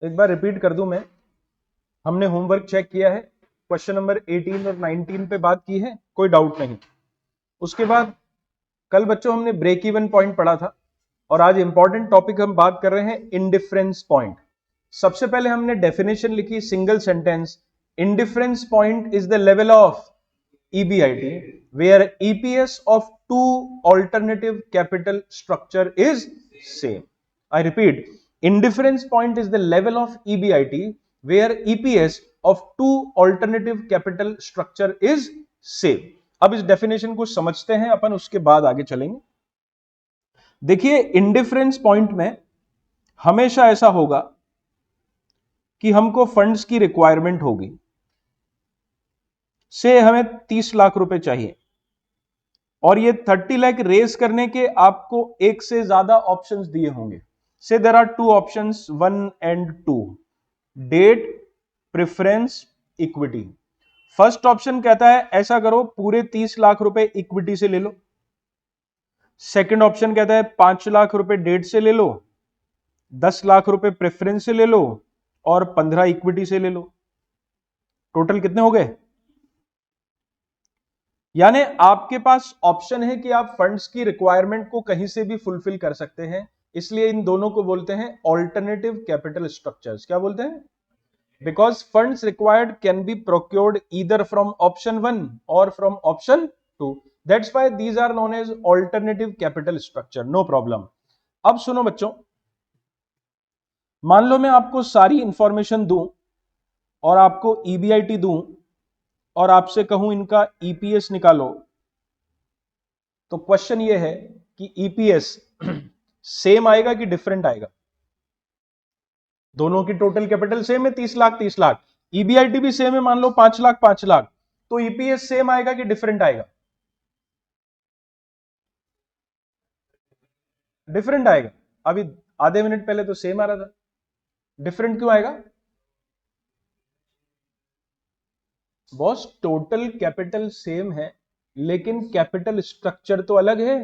एक बार रिपीट कर दूं मैं। हमने होमवर्क चेक किया है, क्वेश्चन नंबर 18 और 19 पे बात की है, कोई डाउट नहीं। उसके बाद कल बच्चों हमने ब्रेक इवन पॉइंट पढ़ा था और आज इंपॉर्टेंट टॉपिक हम बात कर रहे हैं इंडिफरेंस पॉइंट। सबसे पहले हमने डेफिनेशन लिखी single sentence, indifference point is the level of EBIT where EPS of two alternative capital structure is same. I repeat, indifference point is the level of EBIT where EPS of two alternative capital structure is same. अब इस definition को समझते हैं अपन, उसके बाद आगे चलेंगे। देखिए इंडिफरेंस पॉइंट में हमेशा ऐसा होगा कि हमको फंड्स की रिक्वायरमेंट होगी, से हमें 30 लाख रुपए चाहिए और ये 30 लाख रेज करने के आपको एक से ज्यादा ऑप्शंस दिए होंगे। Say there are two options 1 and 2, debt, preference, equity. First option कहता है ऐसा करो, पूरे 30 लाख रुपए इक्विटी से ले लो। सेकंड ऑप्शन कहता है 5 लाख रुपए डेट से ले लो, 10 लाख रुपए प्रेफरेंस से ले लो और 15 इक्विटी से ले लो। टोटल कितने हो गए? यानी आपके पास ऑप्शन है कि आप फंड्स की रिक्वायरमेंट को कहीं से भी फुलफिल कर सकते हैं, इसलिए इन दोनों को बोलते हैं ऑल्टरनेटिव कैपिटल स्ट्रक्चर्स। क्या बोलते हैं? Because funds required can be procured either from option 1 और from option 2, that's why these are known as alternative capital structure. No problem. अब सुनो बच्चों, मान लो मैं आपको सारी इंफॉर्मेशन दूं और आपको EBIT दूं और आपसे कहूं इनका EPS निकालो, तो क्वेश्चन ये है कि EPS सेम आएगा कि डिफरेंट आएगा? दोनों की टोटल कैपिटल सेम है, 30 लाख 30 लाख। EBIT भी सेम है, मान लो 5 लाख 5 लाख, तो EPS सेम आएगा कि डिफरेंट आएगा? डिफरेंट आएगा। अभी आधे मिनट पहले तो सेम आ रहा था, डिफरेंट क्यों आएगा? बॉस टोटल कैपिटल सेम है लेकिन कैपिटल स्ट्रक्चर तो अलग है।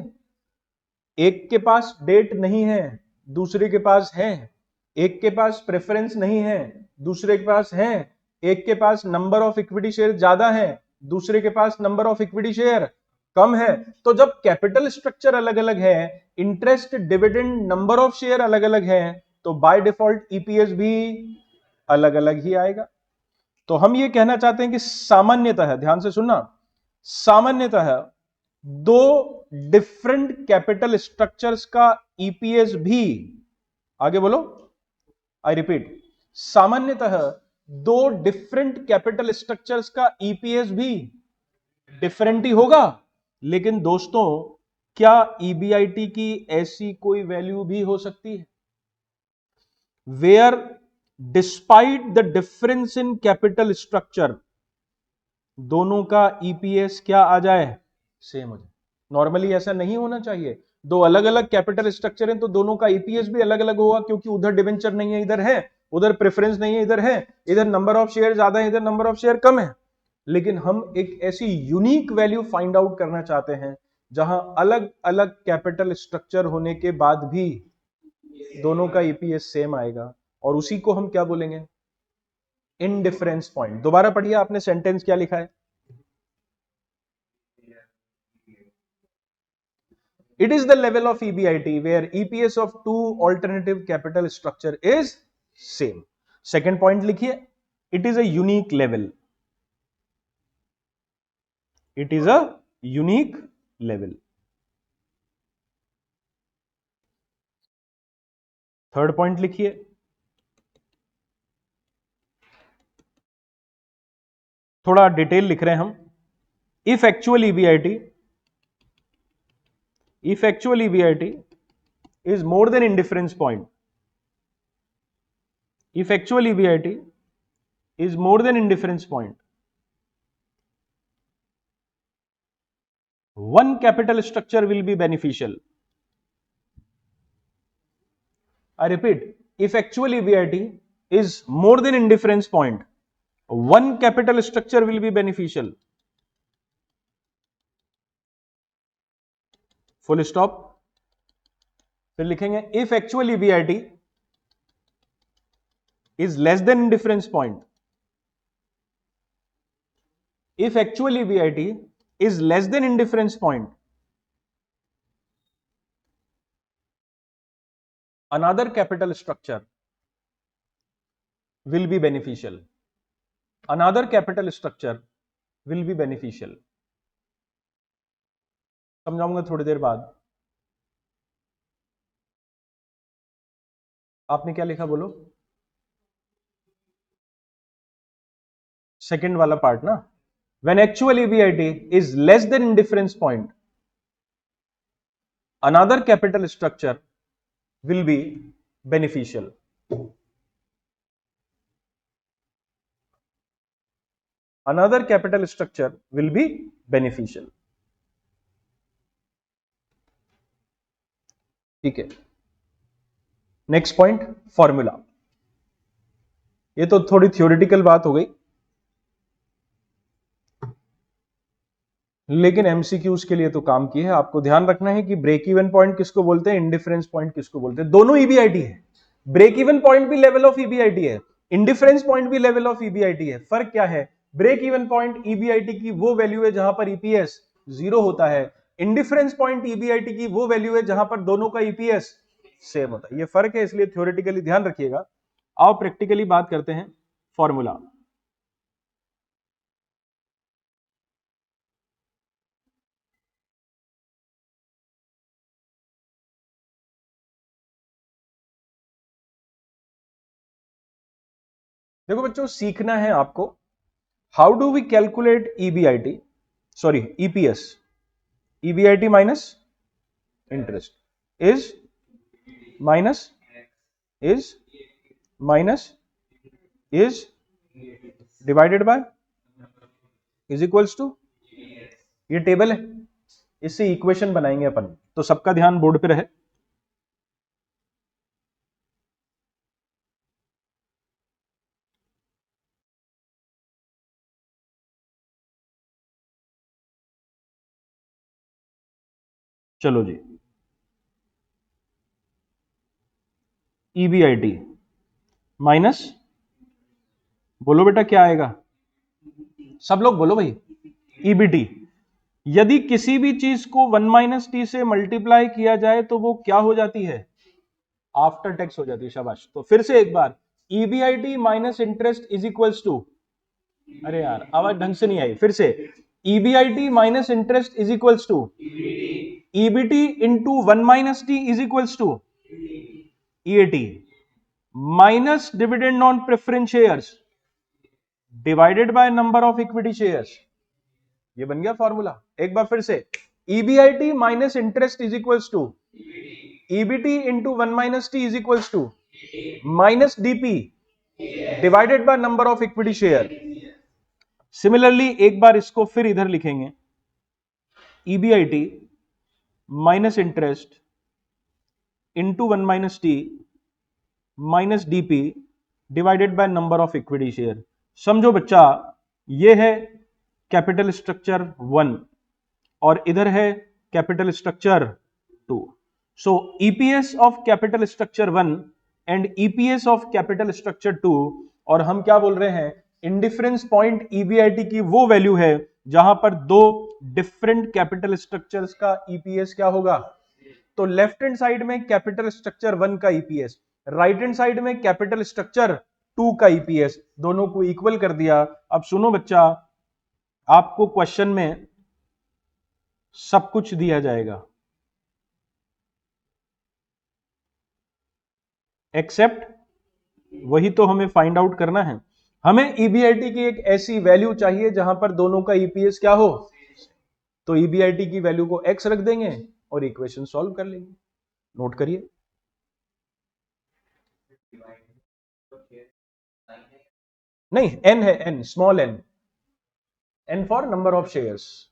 एक के पास डेट नहीं है, दूसरे के पास है। एक के पास प्रेफरेंस नहीं है, दूसरे के पास है। एक के पास नंबर ऑफ इक्विटी शेयर ज्यादा है, दूसरे के पास नंबर ऑफ इक्विटी शेयर कम है। तो जब कैपिटल स्ट्रक्चर अलग अलग है, interest, dividend, number of share अलग अलग है, तो बाय डिफॉल्ट EPS भी अलग अलग ही आएगा। तो हम ये कहना चाहते हैं कि सामान्यतः, ध्यान से सुनना, सामान्यतः दो डिफरेंट कैपिटल स्ट्रक्चर्स का EPS भी, आगे बोलो, आई रिपीट, सामान्यतः दो डिफरेंट कैपिटल स्ट्रक्चर्स का EPS भी डिफरेंट ही होगा। लेकिन दोस्तों, क्या EBIT की ऐसी कोई वैल्यू भी हो सकती है where despite the difference in capital structure दोनों का EPS क्या आ जाए? सेम हो जाए। नॉर्मली ऐसा नहीं होना चाहिए। दो अलग अलग कैपिटल स्ट्रक्चर हैं तो दोनों का EPS भी अलग अलग होगा, क्योंकि उधर डिवेंचर नहीं है, इधर है, उधर प्रेफरेंस नहीं है, इधर है, इधर नंबर ऑफ शेयर ज्यादा है, इधर नंबर ऑफ शेयर कम है। लेकिन हम एक ऐसी यूनिक वैल्यू फाइंड आउट करना चाहते हैं जहां अलग अलग कैपिटल स्ट्रक्चर होने के बाद भी दोनों का EPS सेम आएगा, और उसी को हम क्या बोलेंगे? Indifference point. दोबारा पढ़िए, आपने सेंटेंस क्या लिखा है? It is the level of EBIT where EPS of two alternative capital structure is same. Second point लिखिए, it is a unique level. It is a unique level. Third point लिखिए, थोड़ा detail लिख रहे हैं हम। If actual EBIT is more than indifference point, if actual EBIT is more than indifference point, one capital structure will be beneficial. I repeat, if actual EBIT is more than indifference point, one capital structure will be beneficial. Full stop. फिर लिखेंगे if actual EBIT is less than indifference point, if actual EBIT is less than indifference point, another capital structure will be beneficial. Another capital structure will be beneficial. समझाऊंगा थोड़ी देर बाद. आपने क्या लिखा बोलो? Second वाला पार्ट ना. When actual EBIT is less than indifference point, another capital structure will be beneficial. Another capital structure will be beneficial. ठीक है. Next point, formula. ये तो थोड़ी थ्योरेटिकल बात हो गई, लेकिन एमसीक्यूज के लिए तो काम की है. आपको ध्यान रखना है कि ब्रेक इवन पॉइंट किसको बोलते हैं, इंडिफरेंस पॉइंट किसको बोलते हैं. दोनों ईबीआईटी है. ब्रेक इवन पॉइंट भी लेवल ऑफ ईबीआईटी है, इंडिफरेंस पॉइंट भी लेवल ऑफ ईबीआईटी है. फर्क क्या है? ब्रेक इवन पॉइंट ईबीआईटी की वो वैल्यू है जहां पर ईपीएस 0 होता है. इंडिफरेंस पॉइंट ईबीआईटी की वो वैल्यू है जहां पर दोनों का ईपीएस सेम होता है. ये फर्क है, इसलिए थ्योरेटिकली ध्यान रखिएगा. आओ प्रैक्टिकली बात करते हैं. फॉर्मूला. देखो बच्चों, सीखना है आपको. How do we calculate EBIT, sorry EPS. EBIT minus interest is minus is divided by is equals to. ये टेबल है, इससे इक्वेशन बनाएंगे अपन. तो सबका ध्यान बोर्ड पे रहे. चलो जी. ईबीआईटी माइनस, बोलो बेटा क्या आएगा, सब लोग बोलो भाई. ईबीटी. यदि किसी भी चीज को 1 माइनस टी से मल्टीप्लाई किया जाए तो वो क्या हो जाती है? आफ्टर टैक्स हो जाती है. शाबाश. तो फिर से एक बार, EBIT minus interest is equals to, अरे यार आवाज ढंग से नहीं आई, फिर से. EBIT minus interest is equals to EBT into 1 minus T is equals to EAT minus dividend on preference shares divided by number of equity shares. ये बन गया फॉर्मूला. एक बार फिर से, EBIT minus interest is equals to EBT into 1 minus T is equals to minus DP divided by number of equity share. Similarly एक बार इसको फिर इधर लिखेंगे, EBIT minus interest into 1 minus T minus DP divided by number of equity share. समझो बच्चा, ये है capital structure 1 और इधर है capital structure 2. So EPS of capital structure 1 and EPS of capital structure 2. और हम क्या बोल रहे हैं? इंडिफरेंस पॉइंट ईबीआईटी की वो वैल्यू है जहां पर दो डिफरेंट कैपिटल स्ट्रक्चर्स का ईपीएस क्या होगा? तो लेफ्ट हैंड साइड में कैपिटल स्ट्रक्चर 1 का ईपीएस, राइट हैंड साइड में कैपिटल स्ट्रक्चर 2 का ईपीएस, दोनों को इक्वल कर दिया. अब सुनो बच्चा, आपको क्वेश्चन में सब कुछ दिया जाएगा एक्सेप्ट, वही तो हमें फाइंड आउट करना है. हमें ईबीआईटी की एक ऐसी वैल्यू चाहिए जहां पर दोनों का ईपीएस क्या हो. तो ईबीआईटी की वैल्यू को एक्स रख देंगे और इक्वेशन सॉल्व कर लेंगे. नोट करिए. नहीं, एन है, N small N, N for number of shares.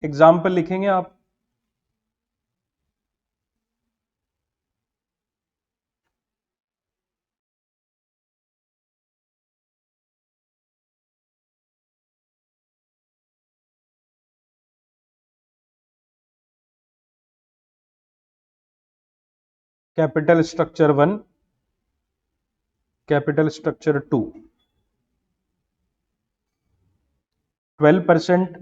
Example लिखेंगे आप। Capital structure 1, capital structure 2, 12%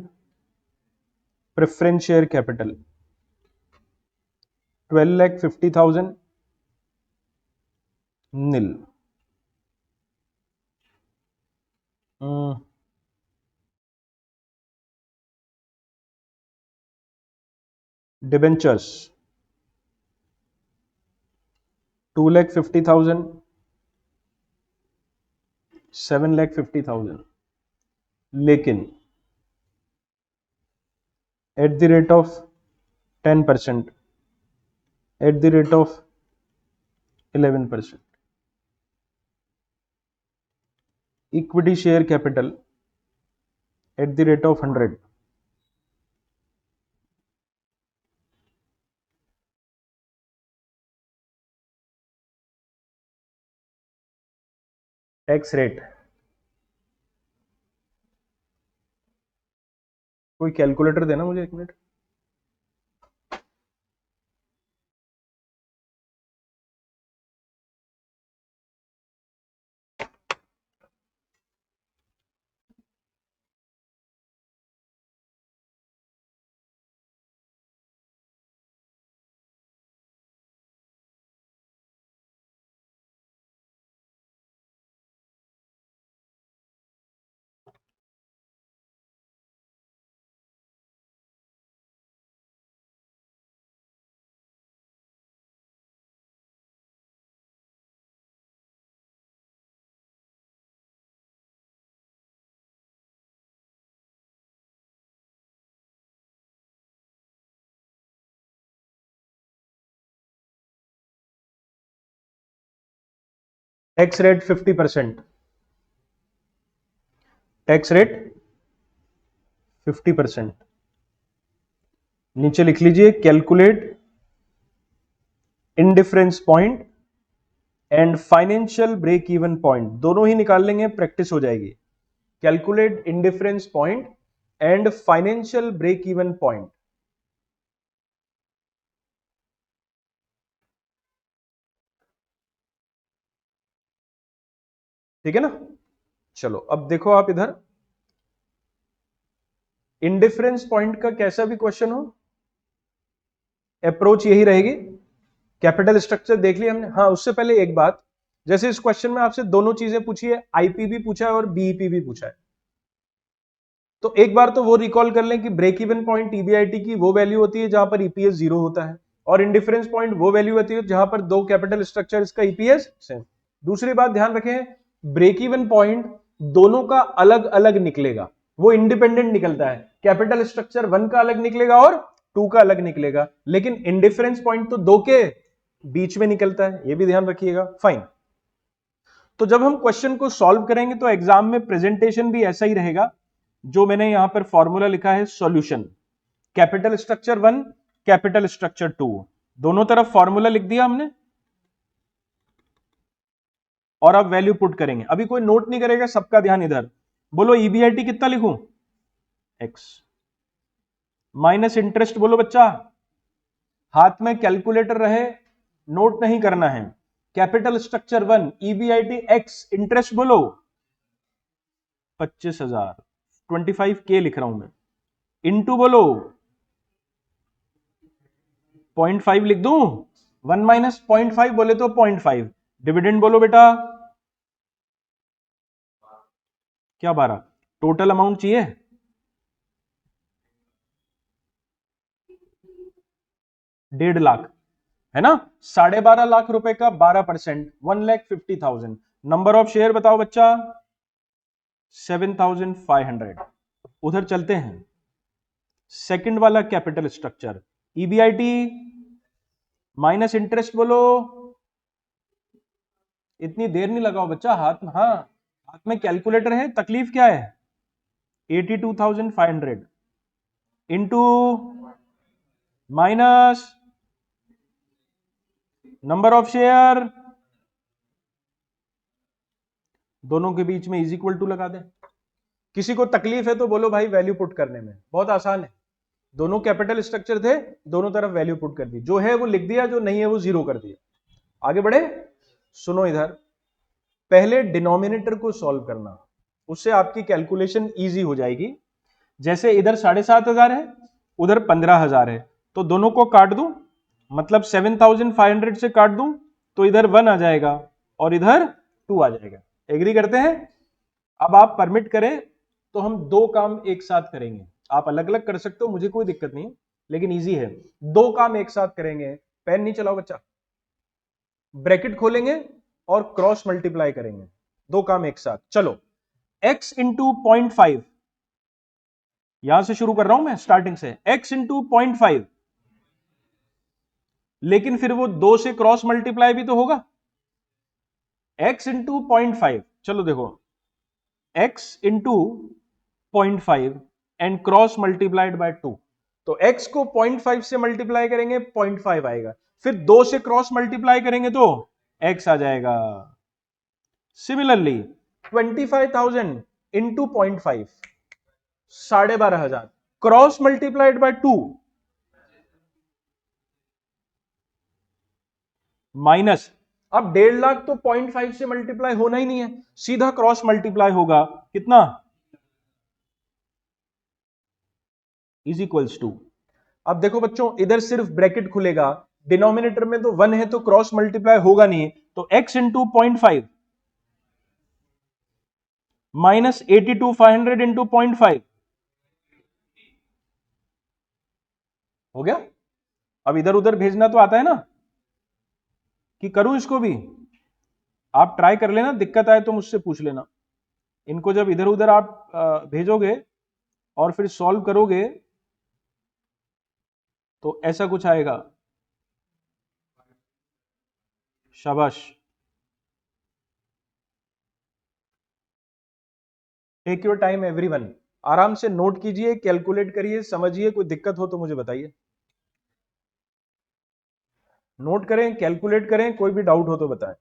preference share capital, 12,50,000 nil. Debentures 2,50,000, 7,50,000, लेकिन at the rate of 10%, at the rate of 11%, equity share capital at the rate of 100, tax rate. कोई calculator देना मुझे, 1 minute. Tax rate 50%, tax rate 50%। नीचे लिख लीजिए calculate indifference point and financial break even point, दोनों ही निकाल लेंगे, प्रैक्टिस हो जाएगी। Calculate indifference point and financial break even point. ठीक है ना। चलो अब देखो आप इधर, इंडिफरेंस पॉइंट का कैसा भी क्वेश्चन हो, अप्रोच यही रहेगी। कैपिटल स्ट्रक्चर देख लिया हमने। हाँ, उससे पहले एक बात, जैसे इस क्वेश्चन में आपसे दोनों चीजें पूछी है, आईपी भी पूछा है और बीईपी भी पूछा है, तो एक बार तो वो रिकॉल कर लें कि ब्रेक इवन पॉइंट ईबीआईटी की वो वैल्यू होती है जहां पर ईपीएस 0 होता है, और इंडिफरेंस पॉइंट वो वैल्यू होती है जहां पर दो कैपिटल स्ट्रक्चर का ईपीएस सेम। दूसरी बात ध्यान रखें, ब्रेक इवन पॉइंट दोनों का अलग अलग निकलेगा, वो इंडिपेंडेंट निकलता है। कैपिटल स्ट्रक्चर 1 का अलग निकलेगा और 2 का अलग निकलेगा, लेकिन इंडिफरेंस पॉइंट तो दो के बीच में निकलता है, ये भी ध्यान रखिएगा। फाइन। तो जब हम क्वेश्चन को सॉल्व करेंगे तो एग्जाम में प्रेजेंटेशन भी ऐसा ही रहेगा, जो मैंने यहां पर फॉर्मूला लिखा है solution, capital structure 1, capital structure 2, दोनों तरफ फॉर्मूला लिख दिया हमने, और अब वैल्यू पुट करेंगे। अभी कोई नोट नहीं करेगा, सबका ध्यान इधर। बोलो ईबीआईटी कितना लिखूं, एक्स माइनस इंटरेस्ट, बोलो बच्चा, हाथ में कैलकुलेटर रहे, नोट नहीं करना है। Capital structure 1 EBIT x, interest बोलो 25,000, 25K लिख रहा हूं मैं, इंटू बोलो 0.5 लिख दूं, 1 माइनस 0.5 बोले तो 0.5, डिविडेंड बोलो बेटा क्या 12, टोटल अमाउंट चाहिए 1.5 लाख, है ना। 12.5 लाख रुपए का 12%, 1,50,000। नंबर ऑफ शेयर बताओ बच्चा, 7,500। उधर चलते हैं, सेकंड वाला capital structure, EBIT minus interest बोलो, इतनी देर नहीं लगाओ बच्चा, हाथ में, हाँ हाथ में कैलकुलेटर है, तकलीफ क्या है, 82,500। Into minus number of share, दोनों के बीच में इज इक्वल टू लगा दें। किसी को तकलीफ है तो बोलो भाई वैल्यू पुट करने में, बहुत आसान है। दोनों कैपिटल स्ट्रक्चर थे, दोनों तरफ वैल्यू पुट कर दी, जो है वो लिख दिया, जो नहीं है वो जीरो कर दिया। आगे बढ़े। सुनो इधर, पहले डिनोमिनेटर को सॉल्व करना, उससे आपकी कैलकुलेशन इजी हो जाएगी। जैसे इधर 7,500 है, उधर 15,000 है, तो दोनों को काट दूं, मतलब 7,500 से काट दूं तो इधर 1 आ जाएगा और इधर 2 आ जाएगा। एग्री करते हैं? अब आप परमिट करें तो हम दो काम एक साथ करेंगे। आप अलग अलग कर सकते हो, मुझे कोई दिक्कत नहीं, लेकिन इजी है। दो काम एक साथ करेंगे। पेन नहीं चलाओ बच्चा। ब्रैकेट खोलेंगे और क्रॉस मल्टीप्लाई करेंगे, दो काम एक साथ। चलो, x इंटू 0.5, यहां से शुरू कर रहा हूं मैं स्टार्टिंग से, x इंटू 0.5, लेकिन फिर वो दो से क्रॉस मल्टीप्लाई भी तो होगा। x इंटू 0.5, चलो देखो, x into 0.5 and cross multiplied by 2, तो x को 0.5 से मल्टीप्लाई करेंगे 0.5 आएगा, फिर 2 से क्रॉस मल्टीप्लाई करेंगे तो x आ जाएगा। Similarly 25,000 into 0.5, 12,500 cross multiplied by 2 minus, अब 1.5 लाख तो 0.5 से मल्टीप्लाई होना ही नहीं है, सीधा क्रॉस मल्टीप्लाई होगा, कितना, इज इक्वल्स टू। अब देखो बच्चों, इधर सिर्फ ब्रैकेट खुलेगा, डिनोमिनेटर में तो 1 है तो क्रॉस मल्टीप्लाई होगा नहीं, तो x इंटू 0.5 माइनस 82,500 इंटू 0.5 हो गया। अब इधर उधर भेजना तो आता है ना, कि करूं इसको भी? आप ट्राई कर लेना, दिक्कत आए तो मुझसे पूछ लेना। इनको जब इधर उधर आप भेजोगे और फिर सॉल्व करोगे तो ऐसा कुछ आएगा। शाबाश, टेक योर टाइम एवरीवन, आराम से नोट कीजिए, कैलकुलेट करिए, समझिए, कोई दिक्कत हो तो मुझे बताइए। नोट करें, कैलकुलेट करें, कोई भी डाउट हो तो बताएं।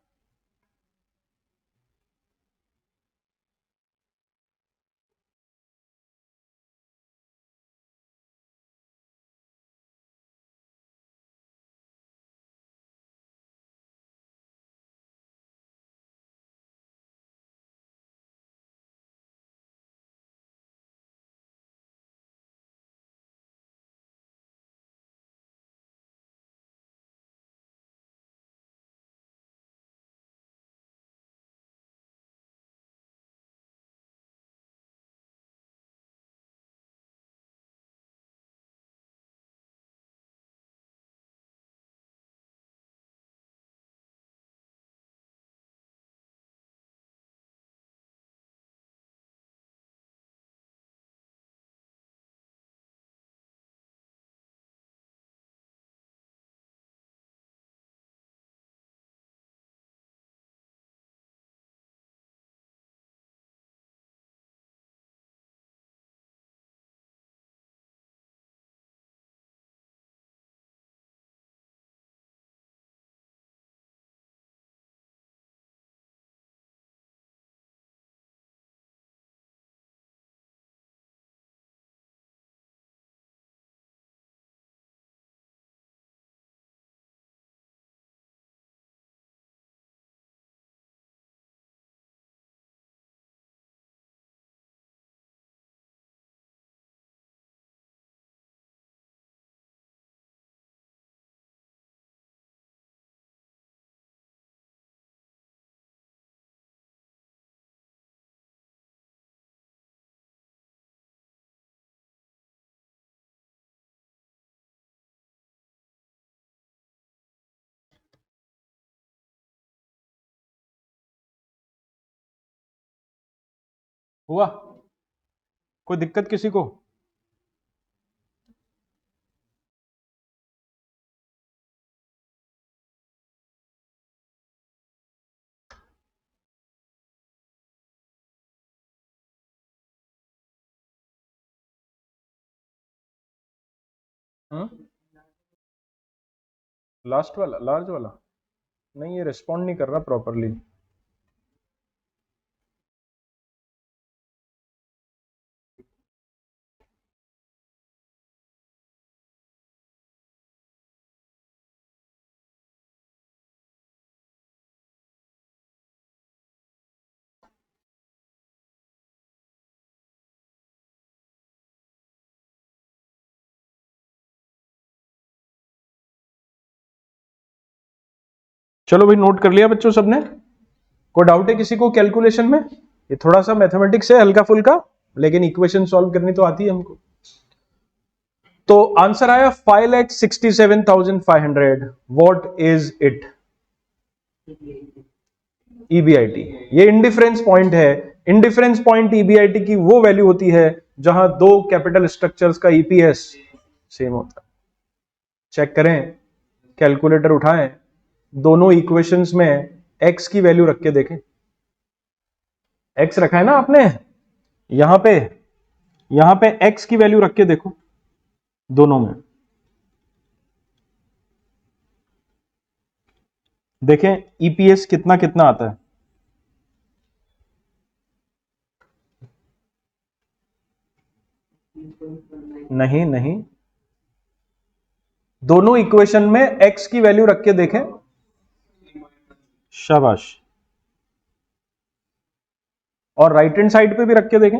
हुआ? कोई दिक्कत किसी को? लास्ट वाला, लार्ज वाला नहीं, ये रिस्पॉन्ड नहीं कर रहा प्रॉपरली। चलो भाई, नोट कर लिया बच्चों सबने? कोई डाउट है किसी को कैलकुलेशन में? ये थोड़ा सा मैथमेटिक्स है हल्का फुल्का, लेकिन इक्वेशन सॉल्व करनी तो आती है हमको। तो आंसर आया 5,67,500। What is it? ईबीआईटी। ये इंडिफरेंस पॉइंट है। इंडिफरेंस पॉइंट ईबीआईटी की वो वैल्यू होती है जहां दो कैपिटल स्ट्रक्चर्स का ईपीएस सेम होता है। चेक करें, कैलकुलेटर उठाएं, दोनों इक्वेशंस में एक्स की वैल्यू रख के देखें। एक्स रखा है ना आपने यहां पे एक्स की वैल्यू रख के देखो दोनों में। देखें ईपीएस कितना कितना आता है। नहीं नहीं, दोनों इक्वेशन में एक्स की वैल्यू रख के देखें। शाबाश। और राइट हैंड साइड पे भी रख के देखें।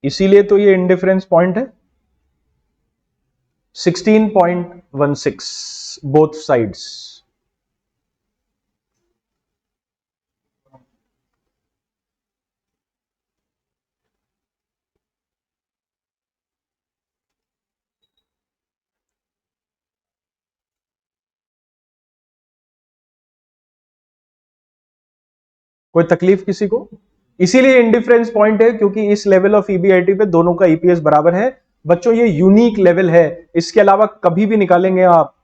इसीलिए तो ये इंडिफरेंस पॉइंट है। 16.16 बोथ साइड्स। कोई तकलीफ किसी को? इसीलिए इंडिफरेंस पॉइंट है, क्योंकि इस लेवल ऑफ ईबीआईटी पे दोनों का ईपीएस बराबर है। बच्चों ये यूनिक लेवल है, इसके अलावा कभी भी निकालेंगे आप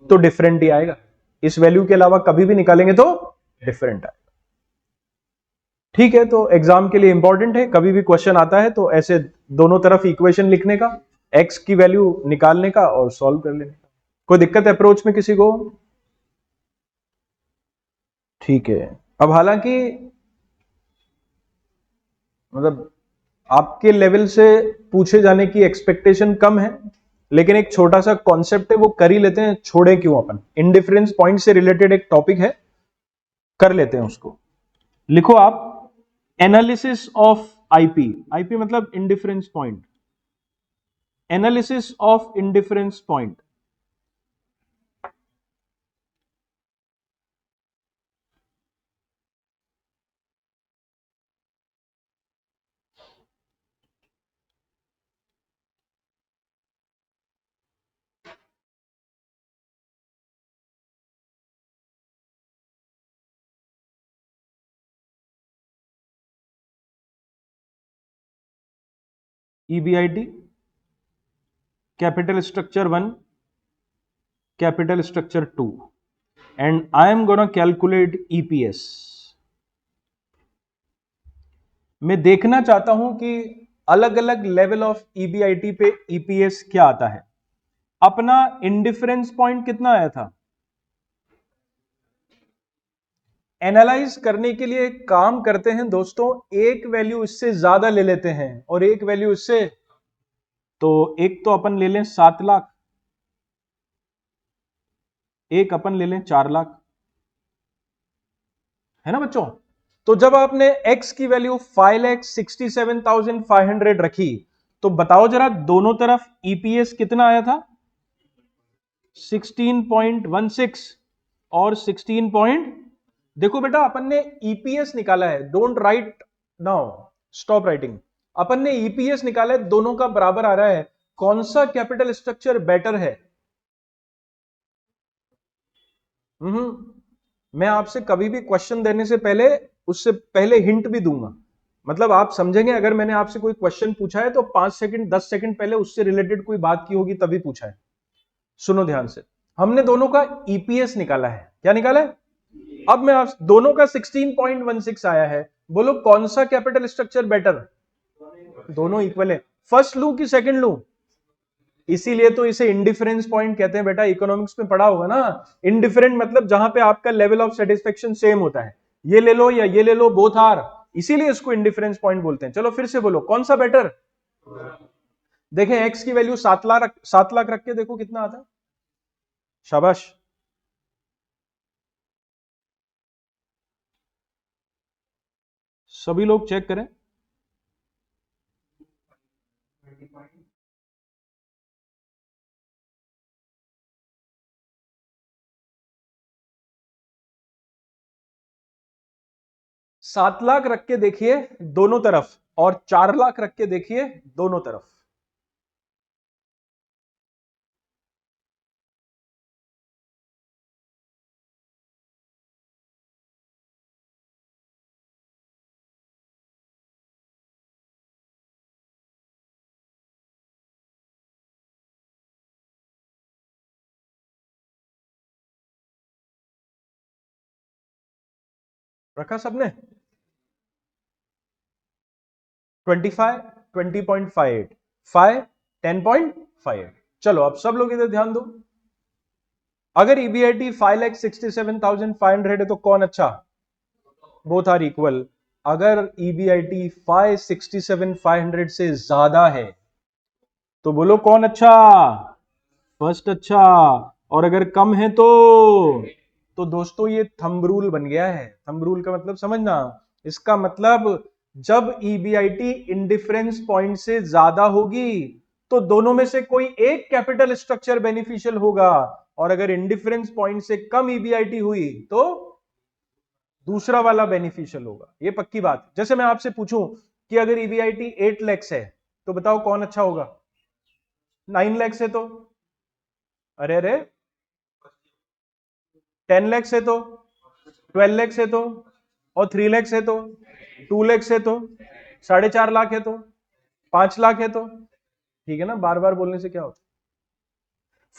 तो डिफरेंट ही आएगा। इस वैल्यू के अलावा कभी भी निकालेंगे तो डिफरेंट आएगा। ठीक है, तो एग्जाम के लिए इंपॉर्टेंट है, कभी भी क्वेश्चन आता है तो ऐसे दोनों तरफ इक्वेशन लिखने का, एक्स की वैल्यू निकालने का और सॉल्व कर लेने का। कोई दिक्कत अप्रोच में किसी को? ठीक है। अब हालांकि मतलब आपके लेवल से पूछे जाने की एक्सपेक्टेशन कम है, लेकिन एक छोटा सा कॉन्सेप्ट है वो कर ही लेते हैं, छोड़े क्यों अपन। इंडिफरेंस पॉइंट से रिलेटेड एक टॉपिक है, कर लेते हैं उसको। लिखो आप, एनालिसिस ऑफ आईपी। आईपी मतलब indifference point. Analysis of indifference point. EBIT, capital structure 1, capital structure 2, and I am gonna calculate EPS। मैं देखना चाहता हूं कि अलग अलग लेवल ऑफ ईबीआईटी पे ईपीएस क्या आता है। अपना इंडिफरेंस पॉइंट कितना आया था? एनालाइज करने के लिए काम करते हैं दोस्तों, एक वैल्यू इससे ज्यादा ले लेते हैं और एक वैल्यू इससे, तो एक तो अपन ले लें 7 लाख, एक अपन ले लें 4 लाख, है ना बच्चों? तो जब आपने x की वैल्यू 5,67,500 रखी, तो बताओ जरा दोनों तरफ ईपीएस कितना आया था? 16.16 और 16 देखो बेटा, अपन ने ईपीएस निकाला है। Don't write now, stop writing. अपन ने ईपीएस निकाला है, दोनों का बराबर आ रहा है। कौन सा कैपिटल स्ट्रक्चर बेटर है? मैं आपसे कभी भी क्वेश्चन देने से पहले, उससे पहले हिंट भी दूंगा। मतलब आप समझेंगे, अगर मैंने आपसे कोई क्वेश्चन पूछा है तो 5 सेकंड 10 सेकंड पहले उससे रिलेटेड कोई बात की होगी तभी पूछा है। सुनो ध्यान से, हमने दोनों का ईपीएस निकाला है। क्या निकाला है? अब मैं आप दोनों का 16.16 आया है, बोलो कौन सा कैपिटल स्ट्रक्चर बेटर? दोनों इक्वल है। फर्स्ट लू कि सेकंड लू? इसीलिए तो इसे इंडिफरेंस पॉइंट कहते हैं बेटा, इकोनॉमिक्स में पढ़ा होगा ना। इंडिफरेंट मतलब जहां पे आपका लेवल ऑफ सेटिस्फेक्शन सेम होता है, ये ले लो या ये ले लो, बोथ आर, इसीलिए इसको इंडिफरेंस पॉइंट बोलते हैं। चलो फिर से बोलो कौन सा बेटर? देखें एक्स की वैल्यू 7 लाख रख के देखो कितना आता है। शाबाश। सभी लोग चेक करें। सात लाख रख के देखिए दोनों तरफ, और 4 लाख रख के देखिए दोनों तरफ। रखा सबने? 25, 20.58, 5, 10.58। चलो अब सब लोग इधर ध्यान दो। अगर ईबीआईटी 5,67,500 है तो कौन अच्छा? Both are equal. अगर ईबीआईटी 5,67,500 से ज्यादा है तो बोलो कौन अच्छा? फर्स्ट अच्छा। और अगर कम है तो दोस्तों ये थंब रूल बन गया है। थंब रूल का मतलब समझना, इसका मतलब जब ईबीआईटी इंडिफरेंस पॉइंट से ज्यादा होगी तो दोनों में से कोई एक कैपिटल स्ट्रक्चर बेनिफिशियल होगा, और अगर इंडिफरेंस पॉइंट से कम ईबीआईटी हुई तो दूसरा वाला बेनिफिशियल होगा। ये पक्की बात। जैसे मैं आपसे पूछूं कि अगर ईबीआईटी 8 लाख है तो बताओ कौन अच्छा होगा? 9 लाख है तो? अरे अरे, 10 लाख है तो? 12 लाख है तो? और 3 लाख है तो? 2 लाख है तो? 4.5 लाख है तो? 5 लाख है तो? ठीक है ना, बार बार बोलने से क्या होता?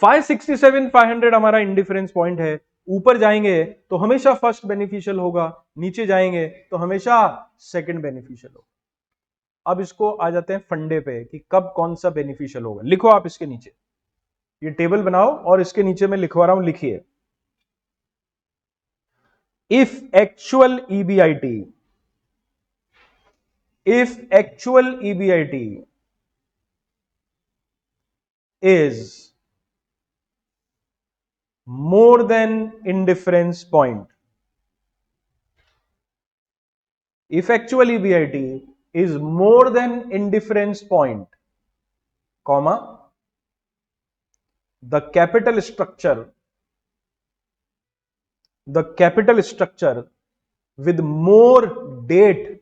567,500 हमारा इंडिफरेंस पॉइंट है। ऊपर जाएंगे तो हमेशा फर्स्ट बेनिफिशियल होगा, नीचे जाएंगे तो हमेशा सेकंड बेनिफिशियल होगा। अब इसको आ जाते हैं फंडे पे कि कब कौन सा बेनिफिशियल होगा। लिखो आप इसके नीचे, ये टेबल बनाओ और इसके नीचे मैं लिखवा रहा हूं, लिखिए। If actual EBIT, if actual EBIT is more than indifference point, if actual EBIT is more than indifference point, comma, the capital structure with more date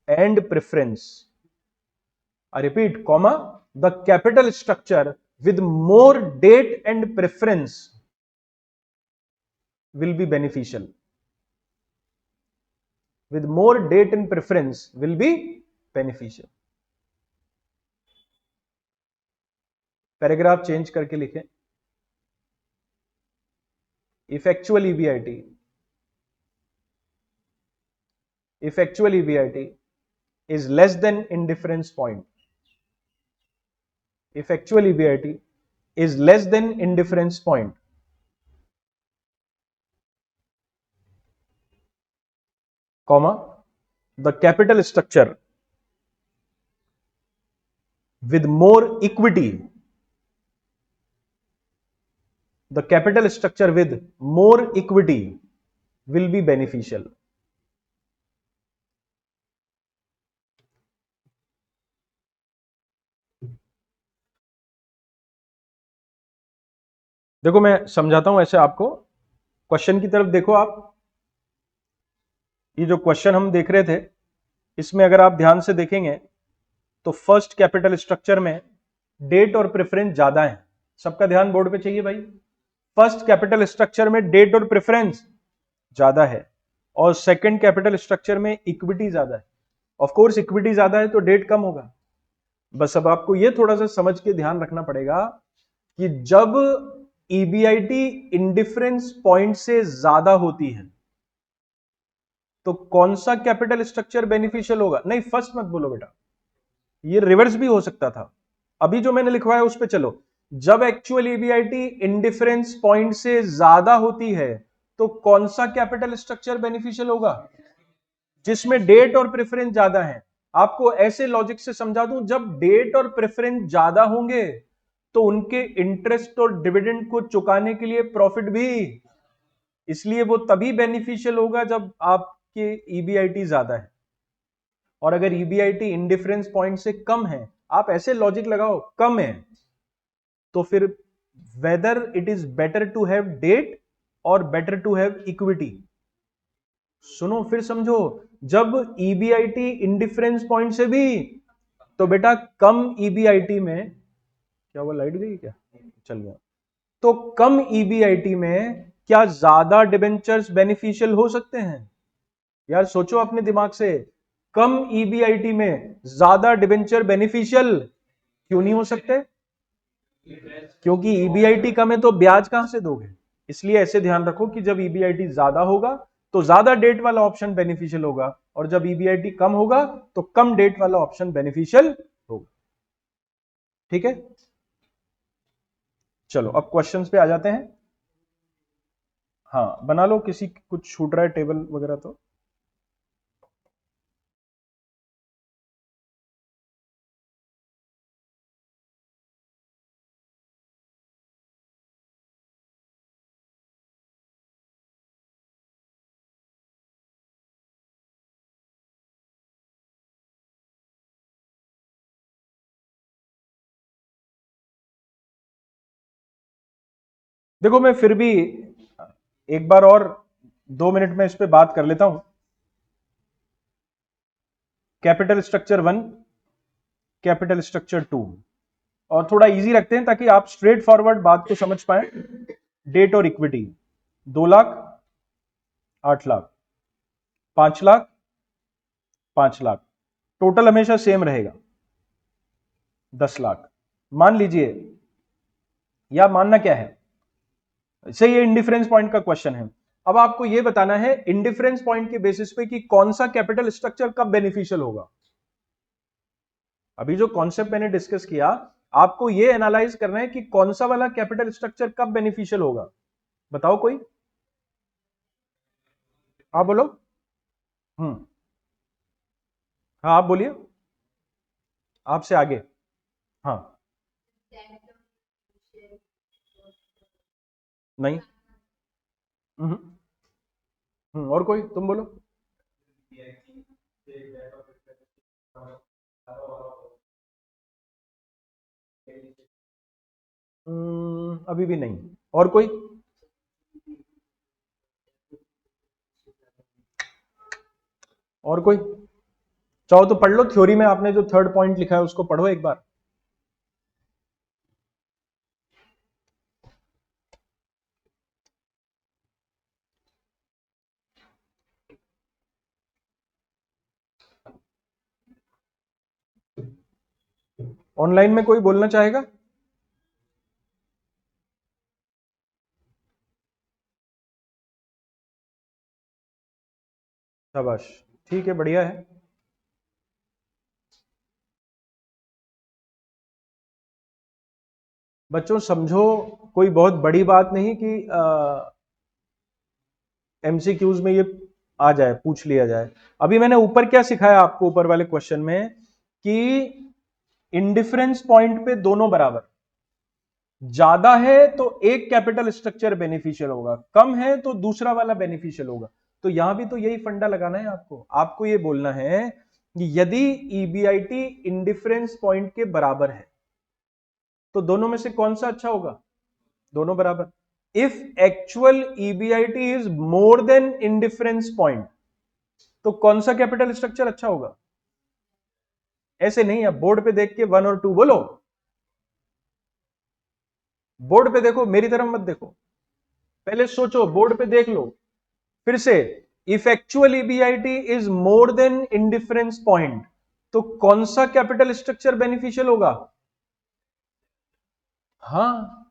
and preference, I repeat, comma, the capital structure with more date and preference will be beneficial. With more date and preference will be beneficial. Paragraph change करके लिखें। if actual EBIT is less than indifference point, if actual EBIT is less than indifference point, comma, the capital structure with more equity, the capital structure with more equity will be beneficial. देखो मैं समझाता हूं ऐसे आपको। Question की तरफ देखो आप। ये जो क्वेश्चन हम देख रहे थे, इसमें अगर आप ध्यान से देखेंगे तो फर्स्ट कैपिटल स्ट्रक्चर में डेट और प्रेफरेंस ज्यादा है। सबका ध्यान बोर्ड पे चाहिए भाई। फर्स्ट कैपिटल स्ट्रक्चर में डेट और प्रेफरेंस ज्यादा है, और सेकंड कैपिटल स्ट्रक्चर में इक्विटी ज्यादा है। ऑफ कोर्स इक्विटी ज्यादा है तो डेट कम होगा। बस अब आपको ये थोड़ा सा समझ के ध्यान रखना पड़ेगा कि जब ईबीआईटी इंडिफरेंस पॉइंट से ज्यादा होती है तो कौन सा कैपिटल स्ट्रक्चर बेनिफिशियल होगा? नहीं, फर्स्ट मत बोलो बेटा, ये रिवर्स भी हो सकता था। अभी जो मैंने लिखवाया उस पे चलो। जब एक्चुअल ईबीआईटी इंडिफरेंस पॉइंट से ज्यादा होती है तो कौन सा कैपिटल स्ट्रक्चर बेनिफिशियल होगा? जिसमें डेट और प्रेफरेंस ज्यादा है। आपको ऐसे लॉजिक से समझा दूं, जब डेट और प्रेफरेंस ज्यादा होंगे तो उनके इंटरेस्ट और डिविडेंड को चुकाने के लिए प्रॉफिट भी, इसलिए वो तभी बेनिफिशियल होगा जब आपके ईबीआईटी ज्यादा है। और अगर ईबीआईटी इंडिफरेंस पॉइंट से कम है, आप ऐसे लॉजिक लगाओ कम है, तो फिर whether it is better to have debt और बेटर टू हैव इक्विटी। सुनो फिर समझो, जब ईबीआईटी इंडिफरेंस पॉइंट से भी, तो बेटा कम ईबीआईटी में, क्या वो लाइट गई क्या? चल गया। तो कम ईबीआईटी में क्या ज्यादा डिबेंचर्स बेनिफिशियल हो सकते हैं? यार सोचो अपने दिमाग से, कम ईबीआईटी में ज्यादा डिबेंचर बेनिफिशियल क्यों नहीं हो सकते? क्योंकि ईबीआईटी कम है तो ब्याज कहां से दोगे। इसलिए ऐसे ध्यान रखो कि जब ईबीआईटी ज्यादा होगा तो ज्यादा डेट वाला ऑप्शन बेनिफिशियल होगा, और जब ईबीआईटी कम होगा तो कम डेट वाला ऑप्शन बेनिफिशियल होगा। ठीक है, चलो अब क्वेश्चंस पे आ जाते हैं। हाँ बना लो, किसी कुछ छूट रहा है टेबल वगैरह तो। देखो मैं फिर भी एक बार और 2 मिनट में इस पे बात कर लेता हूं। कैपिटल स्ट्रक्चर 1, कैपिटल स्ट्रक्चर 2, और थोड़ा इजी रखते हैं ताकि आप स्ट्रेट फॉरवर्ड बात को समझ पाए। डेट और इक्विटी, 2 लाख, 8 लाख, 5 लाख, 5 लाख, टोटल हमेशा सेम रहेगा 10 लाख मान लीजिए। या मानना क्या है, सही, ये इंडिफरेंस पॉइंट का क्वेश्चन है। अब आपको यह बताना है इंडिफरेंस पॉइंट के बेसिस पे कि कौन सा कैपिटल स्ट्रक्चर कब बेनिफिशियल होगा। अभी जो कॉन्सेप्ट मैंने डिस्कस किया, आपको यह एनालाइज करना है कि कौन सा वाला कैपिटल स्ट्रक्चर कब बेनिफिशियल होगा। बताओ कोई, आप बोलो। हम्म, हाँ आप बोलिए, आपसे आगे। हाँ, नहीं। हम्म, और कोई, तुम बोलो। अभी भी नहीं, और कोई? और कोई चाहो तो पढ़ लो, थ्योरी में आपने जो थर्ड पॉइंट लिखा है उसको पढ़ो एक बार। ऑनलाइन में कोई बोलना चाहेगा? शाबाश, ठीक है, बढ़िया है। बच्चों समझो, कोई बहुत बड़ी बात नहीं कि एमसीक्यूज में ये आ जाए, पूछ लिया जाए। अभी मैंने ऊपर क्या सिखाया आपको, ऊपर वाले क्वेश्चन में, कि इंडिफरेंस पॉइंट पे दोनों बराबर, ज्यादा है तो एक कैपिटल स्ट्रक्चर बेनिफिशियल होगा, कम है तो दूसरा वाला बेनिफिशियल होगा। तो यहां भी तो यही फंडा लगाना है आपको। आपको ये बोलना है कि यदि ईबीआईटी इंडिफरेंस पॉइंट के बराबर है तो दोनों में से कौन सा अच्छा होगा? दोनों बराबर। If actual EBIT is more than indifference point तो कौन सा कैपिटल स्ट्रक्चर अच्छा होगा? ऐसे नहीं, अब बोर्ड पे देख के 1 और 2 बोलो। बोर्ड पे देखो, मेरी तरफ मत देखो, पहले सोचो, बोर्ड पे देख लो फिर से। If actual EBIT is more than indifference point तो कौन सा कैपिटल स्ट्रक्चर बेनिफिशियल होगा? हाँ,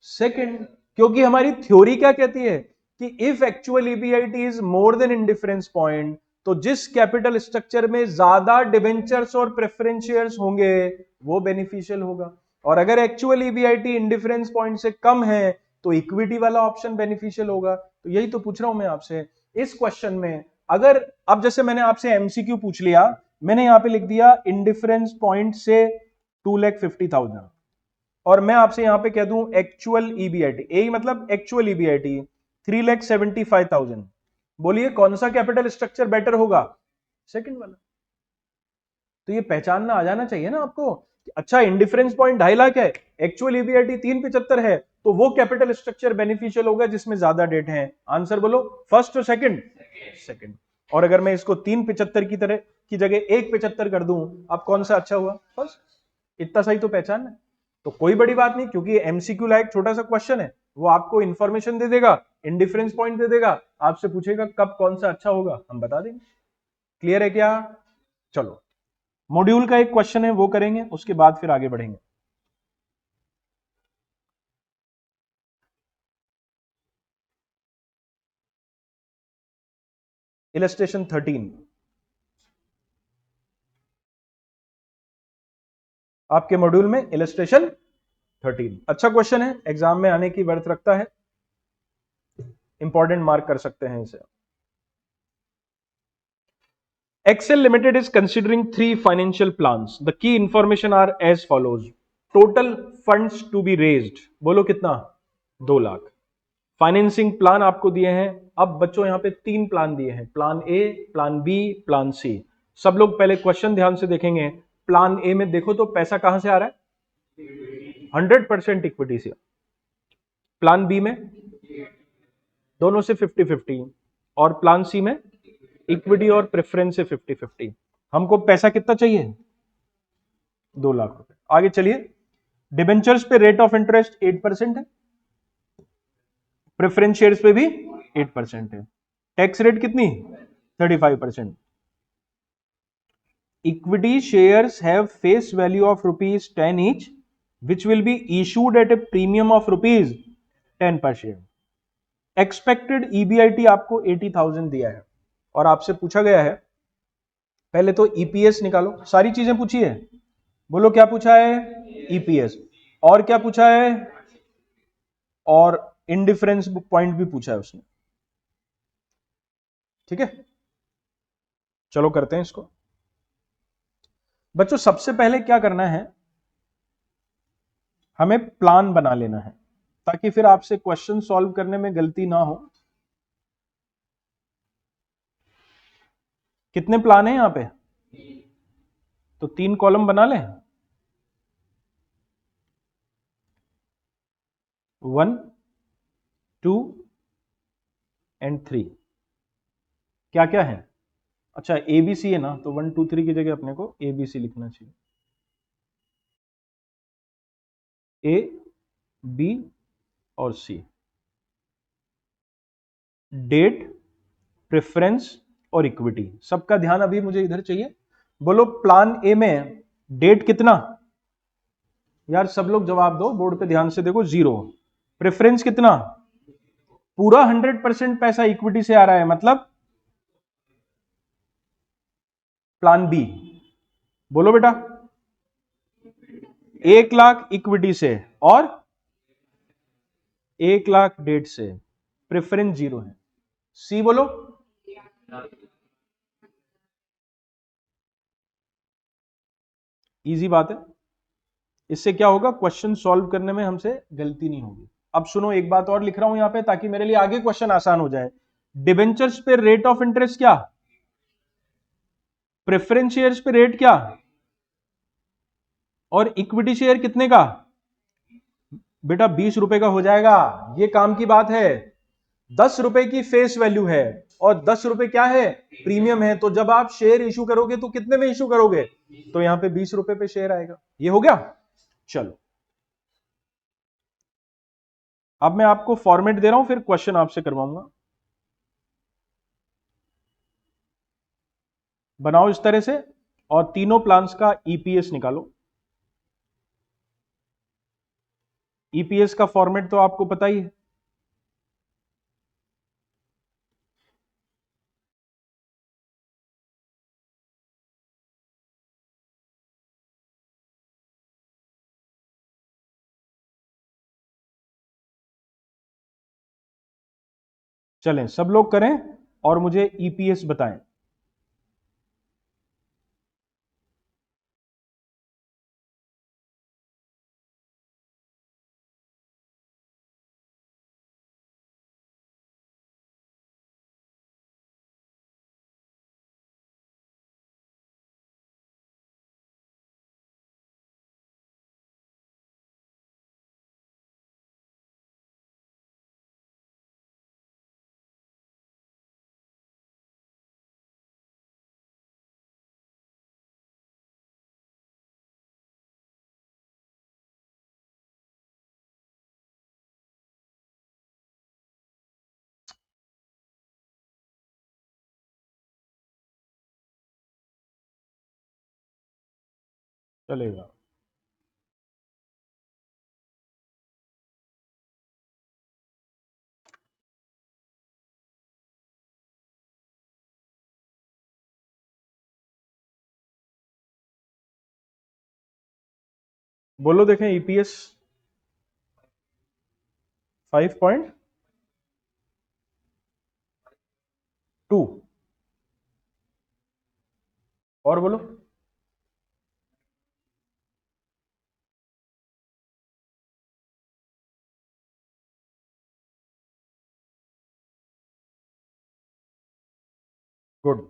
सेकंड। क्योंकि हमारी थ्योरी क्या कहती है कि if actual EBIT is more than indifference point, तो जिस कैपिटल स्ट्रक्चर में ज्यादा डिवेंचर्स और प्रेफरेंस शेयर्स होंगे वो बेनिफिशियल होगा, और अगर एक्चुअल ईबीआईटी इंडिफरेंस पॉइंट से कम है तो इक्विटी वाला ऑप्शन बेनिफिशियल होगा। तो यही तो पूछ रहा हूं मैं आपसे इस क्वेश्चन में। अगर अब जैसे मैंने आपसे एमसीक्यू पूछ लिया, मैंने यहां पे लिख दिया इंडिफरेंस पॉइंट से 2,50,000, और मैं आपसे यहां पे कह दूं एक्चुअल ईबीआईटी, यही मतलब एक्चुअल ईबीआईटी 3,75,000, बोलिए कौन सा कैपिटल स्ट्रक्चर बेटर होगा? सेकंड वाला। तो ये पहचानना आ जाना चाहिए ना आपको। अच्छा, इंडिफरेंस पॉइंट 2.5 लाख है, एक्चुअल ईबीआईटी 375 है, तो वो कैपिटल स्ट्रक्चर बेनिफिशियल होगा जिसमें ज्यादा डेट है। आंसर बोलो, फर्स्ट और सेकंड? सेकंड। और अगर मैं इसको 375 की तरह की जगह 175 कर दूं, अब कौन सा अच्छा हुआ? फर्स्ट। इतना सही तो पहचानना। तो कोई बड़ी बात नहीं, क्योंकि एमसीक्यू लायक छोटा सा क्वेश्चन है, वो आपको इंफॉर्मेशन दे देगा, इंडिफरेंस पॉइंट दे देगा, आपसे पूछेगा कब कौन सा अच्छा होगा, हम बता देंगे। क्लियर है क्या? चलो, मॉड्यूल का एक क्वेश्चन है वो करेंगे, उसके बाद फिर आगे बढ़ेंगे। इलस्ट्रेशन 13 आपके मॉड्यूल में, इलस्ट्रेशन 13 अच्छा क्वेश्चन है, एग्जाम में आने की वर्थ रखता है, इंपॉर्टेंट मार्क कर सकते हैं इसे। Excel Limited is considering 3 financial plans. The key information are as follows. Total funds to be raised. बोलो कितना? 2 लाख। फाइनेंसिंग प्लान आपको दिए हैं। अब बच्चों यहां पे 3 प्लान दिए हैं, plan A, plan B, plan C. सब लोग पहले क्वेश्चन ध्यान से देखेंगे। प्लान ए में देखो तो पैसा कहां से आ रहा है? 100% इक्विटी से। प्लान बी में दोनों से 50-50, और प्लान सी में इक्विटी और प्रेफरेंस से 50-50। हमको पैसा कितना चाहिए? 2 लाख रुपए। आगे चलिए, डिबेंचर्स पे रेट ऑफ इंटरेस्ट 8% है, प्रेफरेंस शेयर्स पे भी 8% है। टैक्स रेट कितनी? 35%। Equity shares have face value of rupees 10 each, which will be issued at A premium of rupees 10 पर शेयर। एक्सपेक्टेड ईबीआईटी आपको 80,000 दिया है, और आपसे पूछा गया है पहले तो ईपीएस निकालो। सारी चीजें पूछी है, बोलो क्या पूछा है? ईपीएस। और क्या पूछा है? और इंडिफरेंस पॉइंट भी पूछा है उसने। ठीक है, चलो करते हैं इसको। बच्चों सबसे पहले क्या करना है, हमें प्लान बना लेना है, ताकि फिर आपसे क्वेश्चन सॉल्व करने में गलती ना हो। कितने प्लान है यहां पे? तो 3 कॉलम बना लें, 1, 2 एंड 3। क्या क्या है? अच्छा, एबीसी है ना, तो 1 2 3 की जगह अपने को एबीसी लिखना चाहिए। ए, बी और सी। डेट, प्रेफरेंस और इक्विटी, सबका ध्यान अभी मुझे इधर चाहिए। बोलो प्लान ए में डेट कितना? यार सब लोग जवाब दो, बोर्ड पे ध्यान से देखो, 0। प्रेफरेंस कितना? पूरा 100% पैसा इक्विटी से आ रहा है, मतलब प्लान बी। बोलो बेटा, 1 लाख इक्विटी से और 1 लाख डेट से, प्रेफरेंस 0 है। सी बोलो, इजी बात है। इससे क्या होगा, क्वेश्चन सॉल्व करने में हमसे गलती नहीं होगी। अब सुनो, एक बात और लिख रहा हूं यहां पे ताकि मेरे लिए आगे क्वेश्चन आसान हो जाए। डिबेंचर्स पे रेट ऑफ इंटरेस्ट क्या? प्रेफरेंस शेयर्स पे रेट क्या? और इक्विटी शेयर कितने का? बेटा 20 रुपए का हो जाएगा, ये काम की बात है। 10 रुपए की फेस वैल्यू है और 10 रुपए क्या है? प्रीमियम है। तो जब आप शेयर इशू करोगे तो कितने में इशू करोगे? तो यहां पे 20 रुपए पे शेयर आएगा। ये हो गया। चलो, अब मैं आपको फॉर्मेट दे रहा हूं, फिर क्वेश्चन आपसे करवाऊंगा। बनाओ इस तरह से और तीनों प्लान्स का ईपीएस निकालो। ईपीएस का फॉर्मेट तो आपको पता ही है, चलें सब लोग करें और मुझे ईपीएस बताएं। चलेगा। बोलो देखें ईपीएस 5.2 और बोलो। गुड।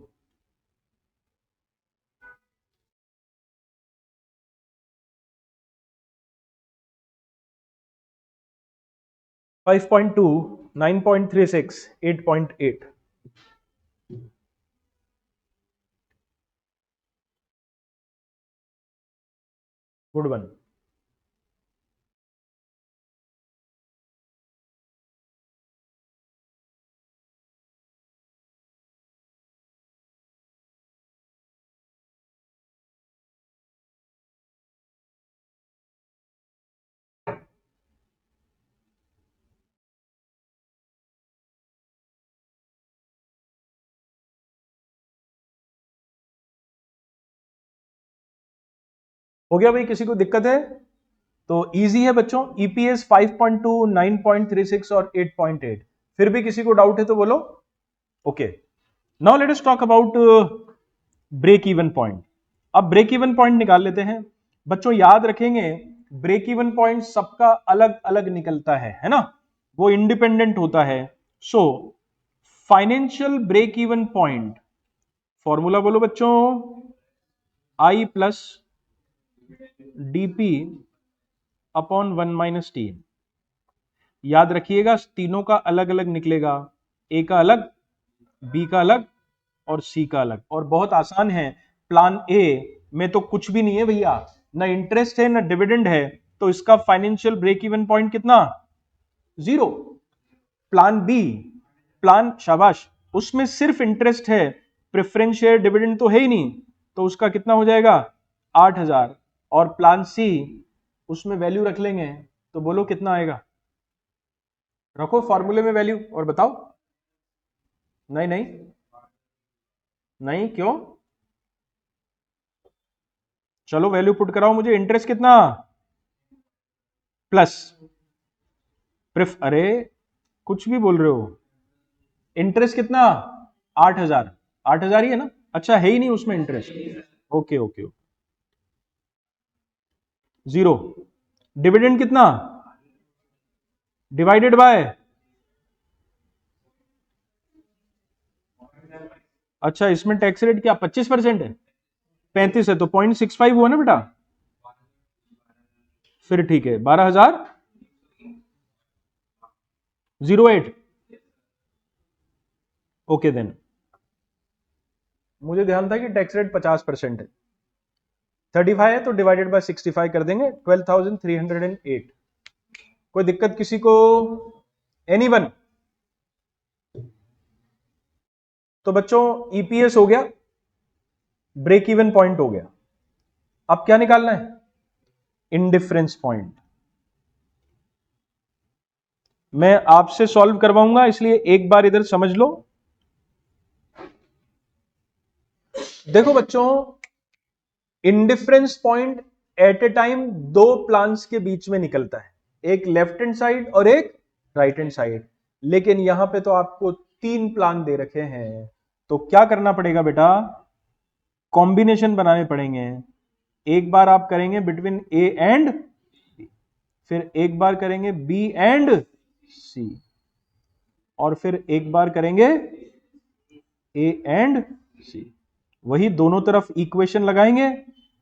5.2, 9.36, 8.8। Good one. हो गया भाई, किसी को दिक्कत है? तो इजी है बच्चों, ईपीएस 5.2, 9.36 और 8.8। फिर भी किसी को डाउट है तो बोलो। Okay, now let us talk about break even point. अब ब्रेक इवन पॉइंट निकाल लेते हैं बच्चों। याद रखेंगे ब्रेक इवन पॉइंट सबका अलग अलग निकलता है ना, वो इंडिपेंडेंट होता है। So financial break even point formula बोलो बच्चों, I plus DP upon 1 - T. याद रखिएगा तीनों का अलग अलग निकलेगा, ए का अलग, बी का अलग और सी का अलग। और बहुत आसान है, प्लान ए में तो कुछ भी नहीं है भैया, ना इंटरेस्ट है ना डिविडेंड है, तो इसका फाइनेंशियल ब्रेक इवन पॉइंट कितना? 0। प्लान बी, प्लान शाबाश, उसमें सिर्फ इंटरेस्ट है, प्रेफरेंस शेयर डिविडेंड तो है ही नहीं, तो उसका कितना हो जाएगा? 8,000। और प्लान सी, उसमें वैल्यू रख लेंगे, तो बोलो कितना आएगा? रखो फॉर्मूले में वैल्यू और बताओ। नहीं नहीं नहीं, क्यों? चलो वैल्यू पुट कराओ मुझे। इंटरेस्ट कितना? प्लस प्रेफ, अरे कुछ भी बोल रहे हो। इंटरेस्ट कितना? 8,000। 8,000 ही है ना? अच्छा, है ही नहीं उसमें इंटरेस्ट। Okay okay, 0। डिविडेंड कितना? डिवाइडेड बाय, अच्छा इसमें टैक्स रेट क्या 25% है? 35 है तो 0.65 हुआ ना बेटा। फिर ठीक है, 12,008। ओके देन, मुझे ध्यान था कि टैक्स रेट 50% है। 35 है तो डिवाइडेड बाय 65 कर देंगे, 12,308। कोई दिक्कत किसी को? एनीवन? तो बच्चों ईपीएस हो गया, ब्रेक इवन पॉइंट हो गया। अब क्या निकालना है? Indifference point. मैं आपसे सॉल्व करवाऊंगा, इसलिए एक बार इधर समझ लो। देखो बच्चों, indifference point at a time दो प्लान्स के बीच में निकलता है, एक लेफ्ट हैंड साइड और एक राइट हैंड साइड। लेकिन यहां पे तो आपको तीन प्लान दे रखे हैं, तो क्या करना पड़ेगा बेटा, कॉम्बिनेशन बनाने पड़ेंगे। एक बार आप करेंगे बिटवीन ए एंड, फिर एक बार करेंगे बी एंड सी, और फिर एक बार करेंगे ए एंड सी। वही दोनों तरफ इक्वेशन लगाएंगे,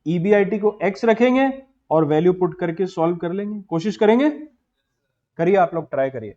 ईबीआईटी को एक्स रखेंगे और वैल्यू पुट करके सॉल्व कर लेंगे। कोशिश करेंगे, करिए आप लोग, ट्राई करिए।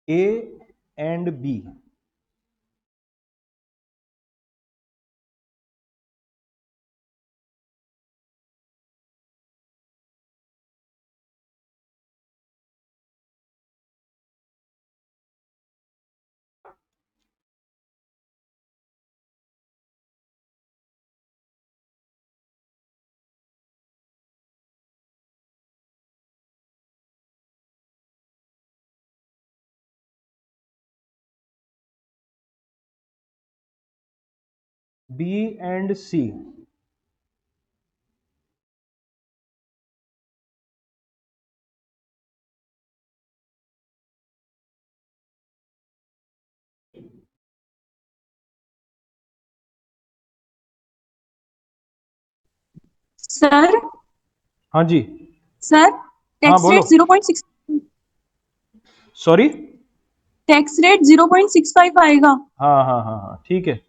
A and B, B and C. Sir. हाँ जी। सर, हाँ टैक्स बोलो। Rate 0.6, sorry. टैक्स रेट 0.65 आएगा। हाँ हाँ हाँ हाँ, ठीक है।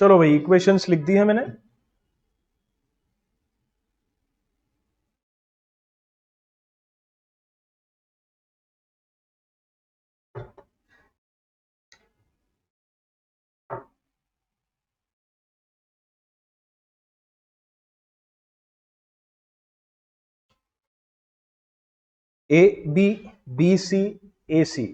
चलो भाई, इक्वेशंस लिख दी है मैंने। ए बी, बी सी, ए सी।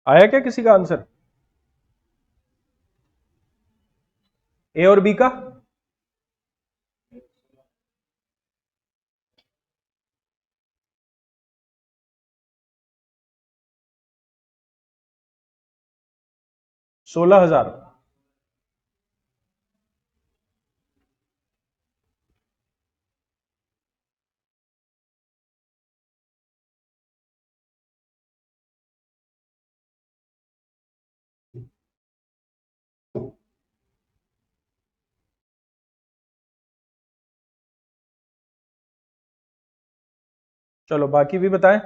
आया क्या किसी का आंसर? ए और बी का? $16,000। चलो बाकी भी बताएं।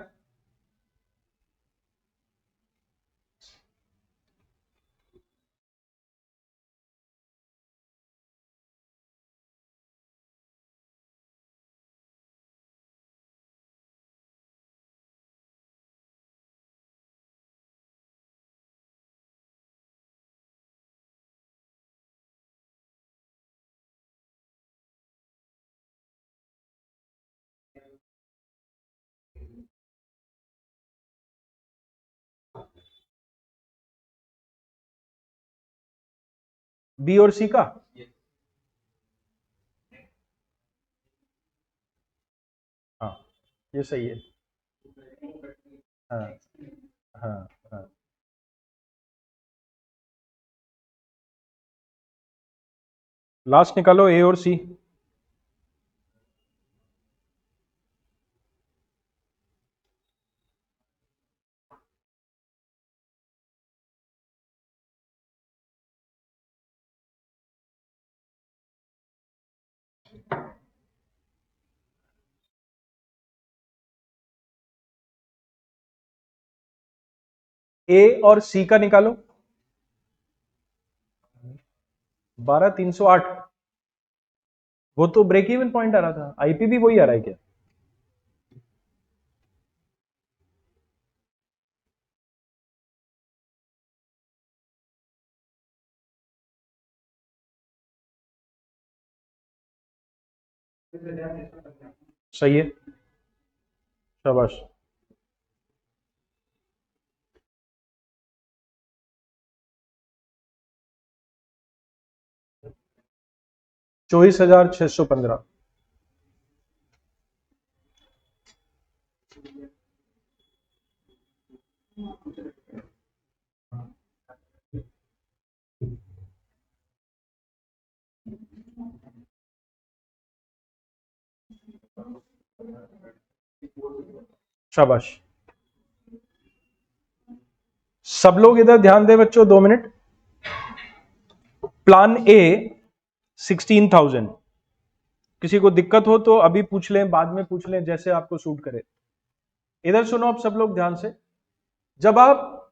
बी और सी का? हाँ, ये सही है। हाँ हाँ हाँ। लास्ट निकालो, ए और सी। ए और सी का निकालो। 12,308। वो तो ब्रेक इवन पॉइंट आ रहा था, आईपी भी वही आ रहा है क्या? सही है, शाबाश। 24,615। शाबाश। सब लोग इधर ध्यान दें बच्चों, 2 मिनट। Plan A 16,000। किसी को दिक्कत हो तो अभी पूछ लें, बाद में पूछ लें, जैसे आपको सूट करे। इधर सुनो आप सब लोग ध्यान से। जब आप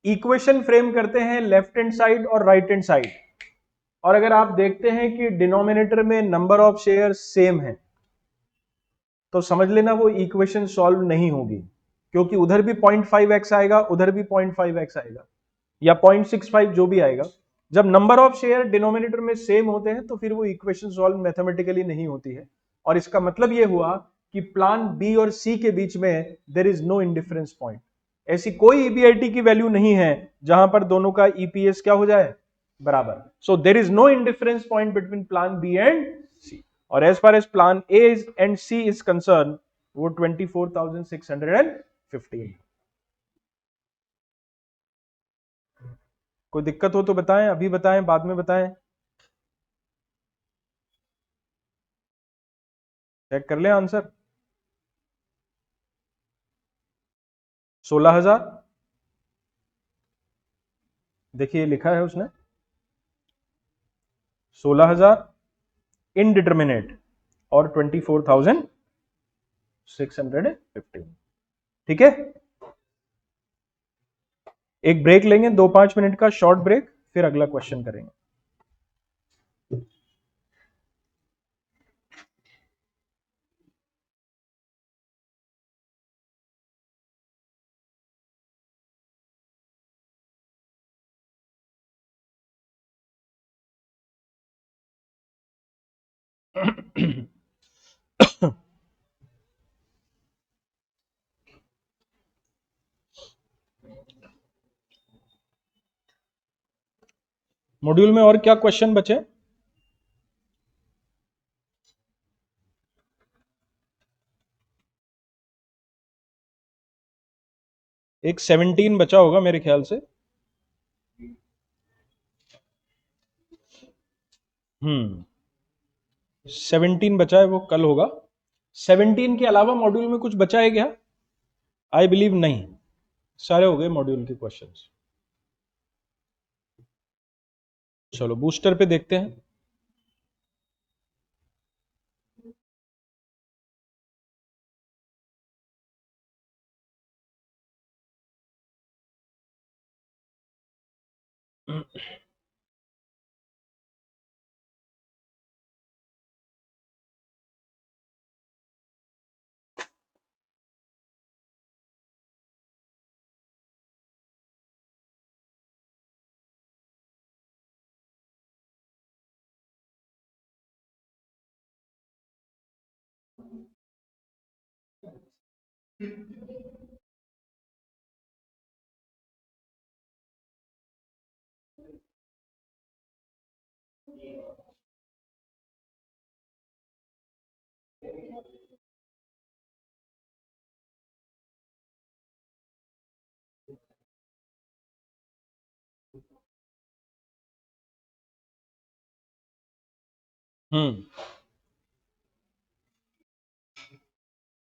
इक्वेशन फ्रेम करते हैं लेफ्ट हैंड साइड और राइट हैंड साइड, और अगर आप देखते हैं कि डिनोमिनेटर में नंबर ऑफ शेयर सेम है, तो समझ लेना वो इक्वेशन सॉल्व नहीं होगी, क्योंकि उधर भी 0.5x आएगा, उधर भी 0.5x आएगा, या 0.65, जो भी आएगा। जब नंबर ऑफ शेयर डिनोमिनेटर में सेम होते हैं तो फिर वो इक्वेशन सॉल्व मैथमेटिकली नहीं होती है। और इसका मतलब ये हुआ कि प्लान बी और सी के बीच में there is no indifference point. ऐसी कोई ईबीआईटी की वैल्यू नहीं है जहां पर दोनों का ईपीएस क्या हो जाए, बराबर। So there is no indifference point between plan B and C. और as far as plan A and C is concern, वो 24,615। कोई दिक्कत हो तो बताएं, अभी बताएं, बाद में बताएं। चेक कर लें आंसर। 16,000। देखिए लिखा है उसने 16,000 इनडिटर्मिनेट और 24,615। ठीक है, एक ब्रेक लेंगे, 2-5 मिनट का शॉर्ट ब्रेक, फिर अगला क्वेश्चन करेंगे। मॉड्यूल में और क्या क्वेश्चन बचे? एक 17 बचा होगा मेरे ख्याल से। 17 बचा है, वो कल होगा। 17 के अलावा मॉड्यूल में कुछ बचा है क्या? आई बिलीव नहीं, सारे हो गए मॉड्यूल के क्वेश्चंस। चलो बूस्टर पे देखते हैं।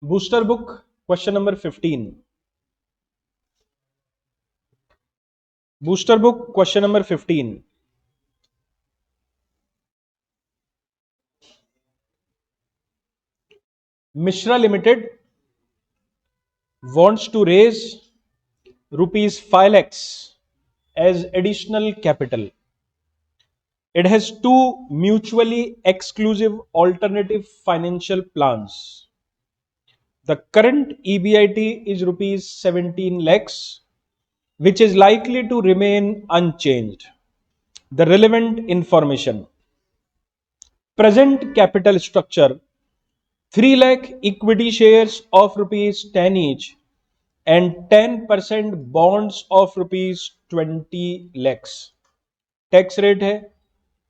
Booster book question number 15। Booster book question number 15। Mishra Limited wants to raise rupees 5 lakhs as additional capital. It has two mutually exclusive alternative financial plans. The current EBIT is rupees 17 lakhs, which is likely to remain unchanged. The relevant information: present capital structure 3 lakh equity shares of rupees 10 each and 10% bonds of rupees 20 lakhs. Tax rate है,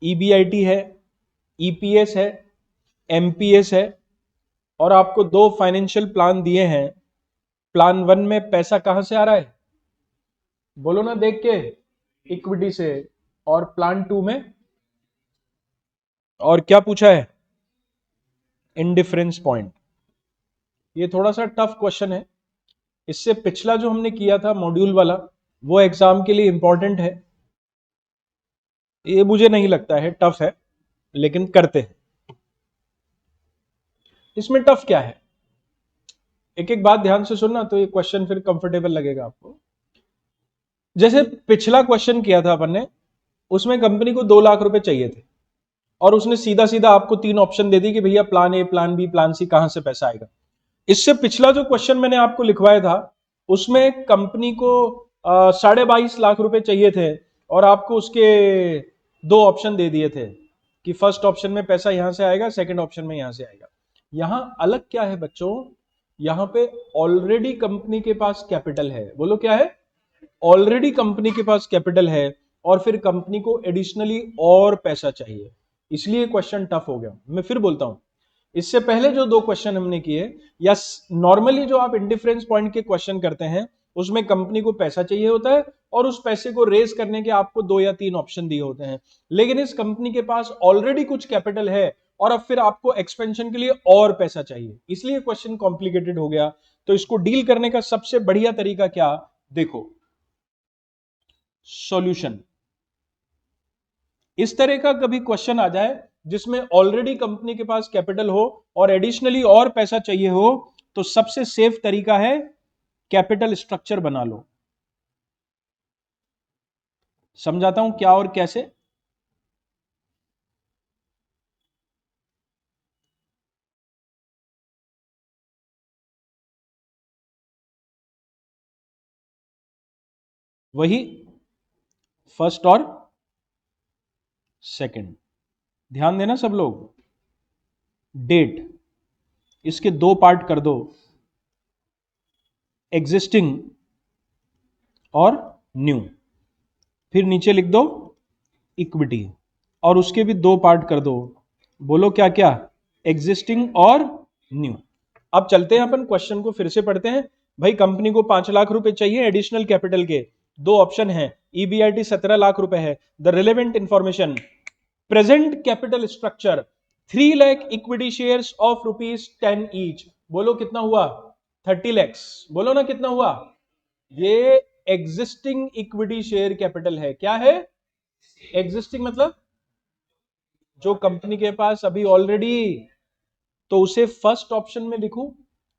EBIT है, EPS है, MPS है, और आपको दो financial plan दिए हैं। Plan 1 में पैसा कहां से आ रहा है? बोलो ना देख के, इक्विटी से। और प्लान 2 में और क्या पूछा है? Indifference point. ये थोड़ा सा टफ क्वेश्चन है। इससे पिछला जो हमने किया था मॉड्यूल वाला, वो एग्जाम के लिए इंपॉर्टेंट है। ये मुझे नहीं लगता है टफ है, लेकिन करते हैं। इसमें टफ क्या है, एक एक बात ध्यान से सुनना, तो ये क्वेश्चन फिर कंफर्टेबल लगेगा आपको। जैसे पिछला क्वेश्चन किया था अपन ने, उसमें कंपनी को 2 लाख रुपए चाहिए थे और उसने सीधा सीधा आपको 3 ऑप्शन दे दी कि भैया plan A, plan B, plan C, कहां से पैसा आएगा। इससे पिछला जो क्वेश्चन मैंने आपको लिखवाया था, उसमें कंपनी को 22.5 लाख रुपए चाहिए थे और आपको उसके 2 ऑप्शन दे दिए थे कि फर्स्ट ऑप्शन में पैसा यहां से आएगा, सेकंड ऑप्शन में यहां से आएगा। यहां अलग क्या है बच्चों, यहां पे ऑलरेडी कंपनी के पास कैपिटल है। बोलो क्या है? ऑलरेडी कंपनी के पास कैपिटल है और फिर कंपनी को एडिशनली और पैसा चाहिए, इसलिए क्वेश्चन टफ हो गया। मैं फिर बोलता हूं, इससे पहले जो 2 क्वेश्चन हमने किए, या नॉर्मली जो आप इंडिफरेंस पॉइंट के क्वेश्चन करते हैं, उसमें कंपनी को पैसा चाहिए होता है और उस पैसे को रेज करने के आपको 2 या 3 ऑप्शन दिए होते हैं। लेकिन इस कंपनी के पास ऑलरेडी कुछ कैपिटल है और अब फिर आपको एक्सपेंशन के लिए और पैसा चाहिए, इसलिए क्वेश्चन कॉम्प्लिकेटेड हो गया। तो इसको डील करने का सबसे बढ़िया तरीका क्या, देखो, सॉल्यूशन। इस तरह का कभी क्वेश्चन आ जाए जिसमें ऑलरेडी कंपनी के पास कैपिटल हो और एडिशनली और पैसा चाहिए हो, तो सबसे सेफ तरीका है कैपिटल स्ट्रक्चर बना लो। समझाता हूं क्या और कैसे। वही फर्स्ट और सेकंड, ध्यान देना सब लोग। डेट, इसके 2 पार्ट कर दो, एग्जिस्टिंग और न्यू। फिर नीचे लिख दो इक्विटी, और उसके भी दो पार्ट कर दो, बोलो क्या क्या, एग्जिस्टिंग और न्यू। अब चलते हैं अपन क्वेश्चन को फिर से पढ़ते हैं। भाई कंपनी को 5 लाख रुपए चाहिए एडिशनल कैपिटल के, दो ऑप्शन है, ईबीआईटी 17 लाख रुपए है। The relevant information, present capital structure 3 lakh equity shares of ₹10 each, बोलो कितना हुआ, 30 लैक्स, बोलो ना कितना हुआ। ये एग्जिस्टिंग इक्विटी शेयर कैपिटल है। क्या है एग्जिस्टिंग? मतलब जो कंपनी के पास अभी ऑलरेडी, तो उसे फर्स्ट ऑप्शन में लिखूं,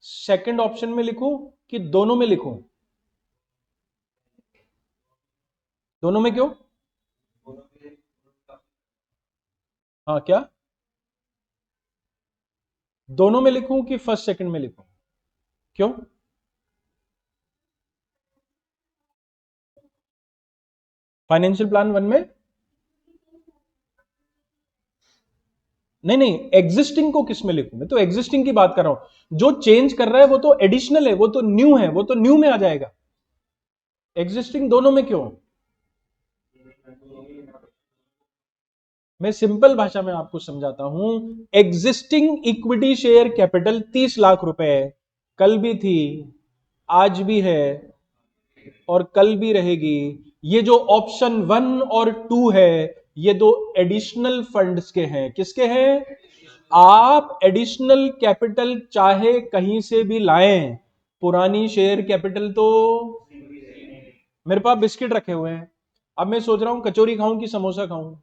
सेकंड ऑप्शन में लिखूं, कि दोनों में लिखूं? दोनों में क्यों? हाँ क्या, दोनों में लिखूं कि फर्स्ट सेकंड में लिखूं? क्यों? फाइनेंशियल प्लान 1 में? नहीं नहीं, एग्जिस्टिंग को किस में लिखूं? मैं तो एग्जिस्टिंग की बात कर रहा हूं। जो चेंज कर रहा है वो तो एडिशनल है, वो तो न्यू है, वो तो न्यू में आ जाएगा। एग्जिस्टिंग दोनों में क्यों? मैं सिंपल भाषा में आपको समझाता हूं। Existing equity share capital 30 lakh रुपए है, कल भी थी, आज भी है, और कल भी रहेगी। ये जो ऑप्शन 1 और 2 है, ये दो एडिशनल फंड्स के हैं। किसके हैं? आप एडिशनल कैपिटल चाहे कहीं से भी लाएं, पुरानी शेयर कैपिटल तो, मेरे पास बिस्किट रखे हुए हैं, अब मैं सोच रहा हूं कचौरी खाऊं कि समोसा खाऊं।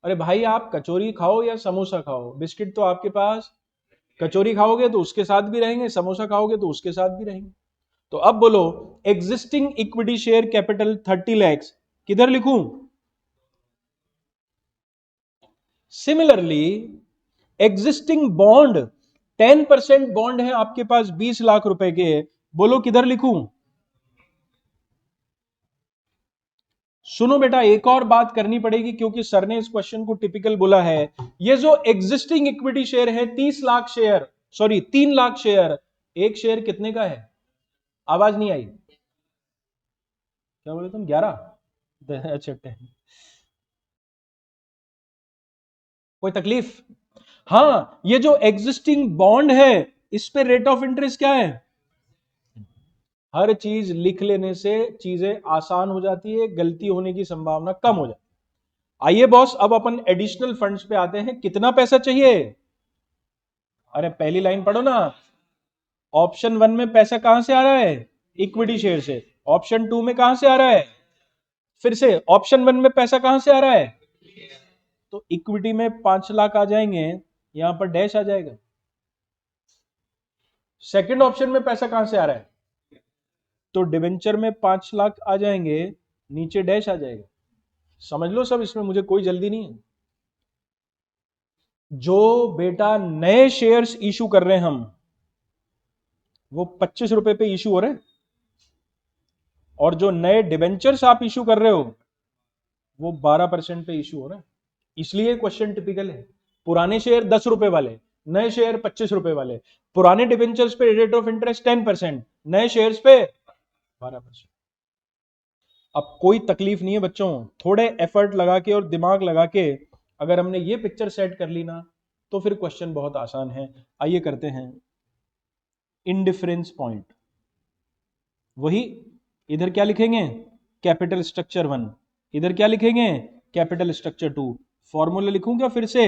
अरे भाई आप कचौरी खाओ या समोसा खाओ, बिस्किट तो आपके पास, कचौरी खाओगे तो उसके साथ भी रहेंगे, समोसा खाओगे तो उसके साथ भी रहेंगे। तो अब बोलो, existing equity share capital 30 lakhs किधर लिखूं? सिमिलरली एग्जिस्टिंग बॉन्ड 10% बॉन्ड है आपके पास 20 लाख रुपए के, बोलो किधर लिखूं? सुनो बेटा, एक और बात करनी पड़ेगी क्योंकि सर ने इस क्वेश्चन को टिपिकल बोला है। ये जो एग्जिस्टिंग इक्विटी शेयर है 30 lakh share, sorry 3 lakh share, एक शेयर कितने का है? आवाज नहीं आई, क्या बोले तुम? 11? अच्छा 10। कोई तकलीफ? हाँ, ये जो एग्जिस्टिंग बॉन्ड है इस पे रेट ऑफ इंटरेस्ट क्या है? हर चीज लिख लेने से चीजें आसान हो जाती है, गलती होने की संभावना कम हो जाती है। आइए बॉस, अब अपन एडिशनल फंड्स पे आते हैं। कितना पैसा चाहिए? अरे पहली लाइन पढ़ो ना। ऑप्शन 1 में पैसा कहां से आ रहा है? इक्विटी शेयर से। ऑप्शन 2 में कहां से आ रहा है? फिर से ऑप्शन 1 में पैसा कहां से आ रहा है? तो इक्विटी में 5 लाख आ जाएंगे, यहां पर डैश आ जाएगा। सेकंड ऑप्शन में पैसा कहां से आ रहा है? तो डिवेंचर में 5 लाख आ जाएंगे, नीचे डैश आ जाएगा। समझ लो सब, इसमें मुझे कोई जल्दी नहीं है। जो बेटा नए शेयर्स इशू कर रहे हैं हम, वो 25 रुपए पे इशू हो रहे हैं, और जो नए डिवेंचर्स आप इशू कर रहे हो वो 12% पे इशू हो रहा है। इसलिए क्वेश्चन टिपिकल है। पुराने शेयर 10 रुपए वाले, नए शेयर 25 रुपए वाले। पुराने डिवेंचर्स पे रेट ऑफ इंटरेस्ट 10%, नए शेयर्स पे 12%। अब कोई तकलीफ नहीं है बच्चों, थोड़े एफर्ट लगा के और दिमाग लगा के अगर हमने ये पिक्चर सेट कर ली ना, तो फिर क्वेश्चन बहुत आसान है। आइए करते हैं इंडिफरेंस पॉइंट। वही, इधर क्या लिखेंगे? कैपिटल स्ट्रक्चर 1, इधर क्या लिखेंगे? Capital structure 2। फॉर्मूला लिखूं क्या? फिर से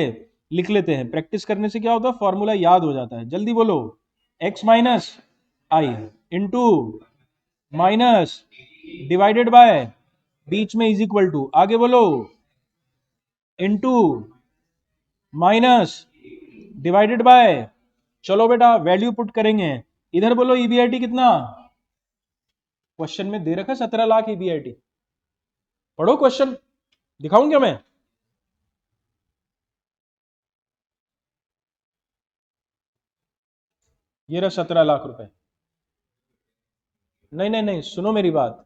लिख लेते हैं, प्रैक्टिस करने से क्या होता है, फॉर्मूला याद हो जाता है। जल्दी बोलो, x minus I into minus divided by, बीच में इज इक्वल टू, आगे बोलो, इंटू माइनस डिवाइडेड बाय। चलो बेटा वैल्यू पुट करेंगे, इधर बोलो ईबीआईटी कितना? क्वेश्चन में दे रखा 17 लाख ईबीआईटी। पढ़ो क्वेश्चन, दिखाऊं क्या मैं? ये रहा 17 लाख रुपए। नहीं नहीं नहीं, सुनो मेरी बात,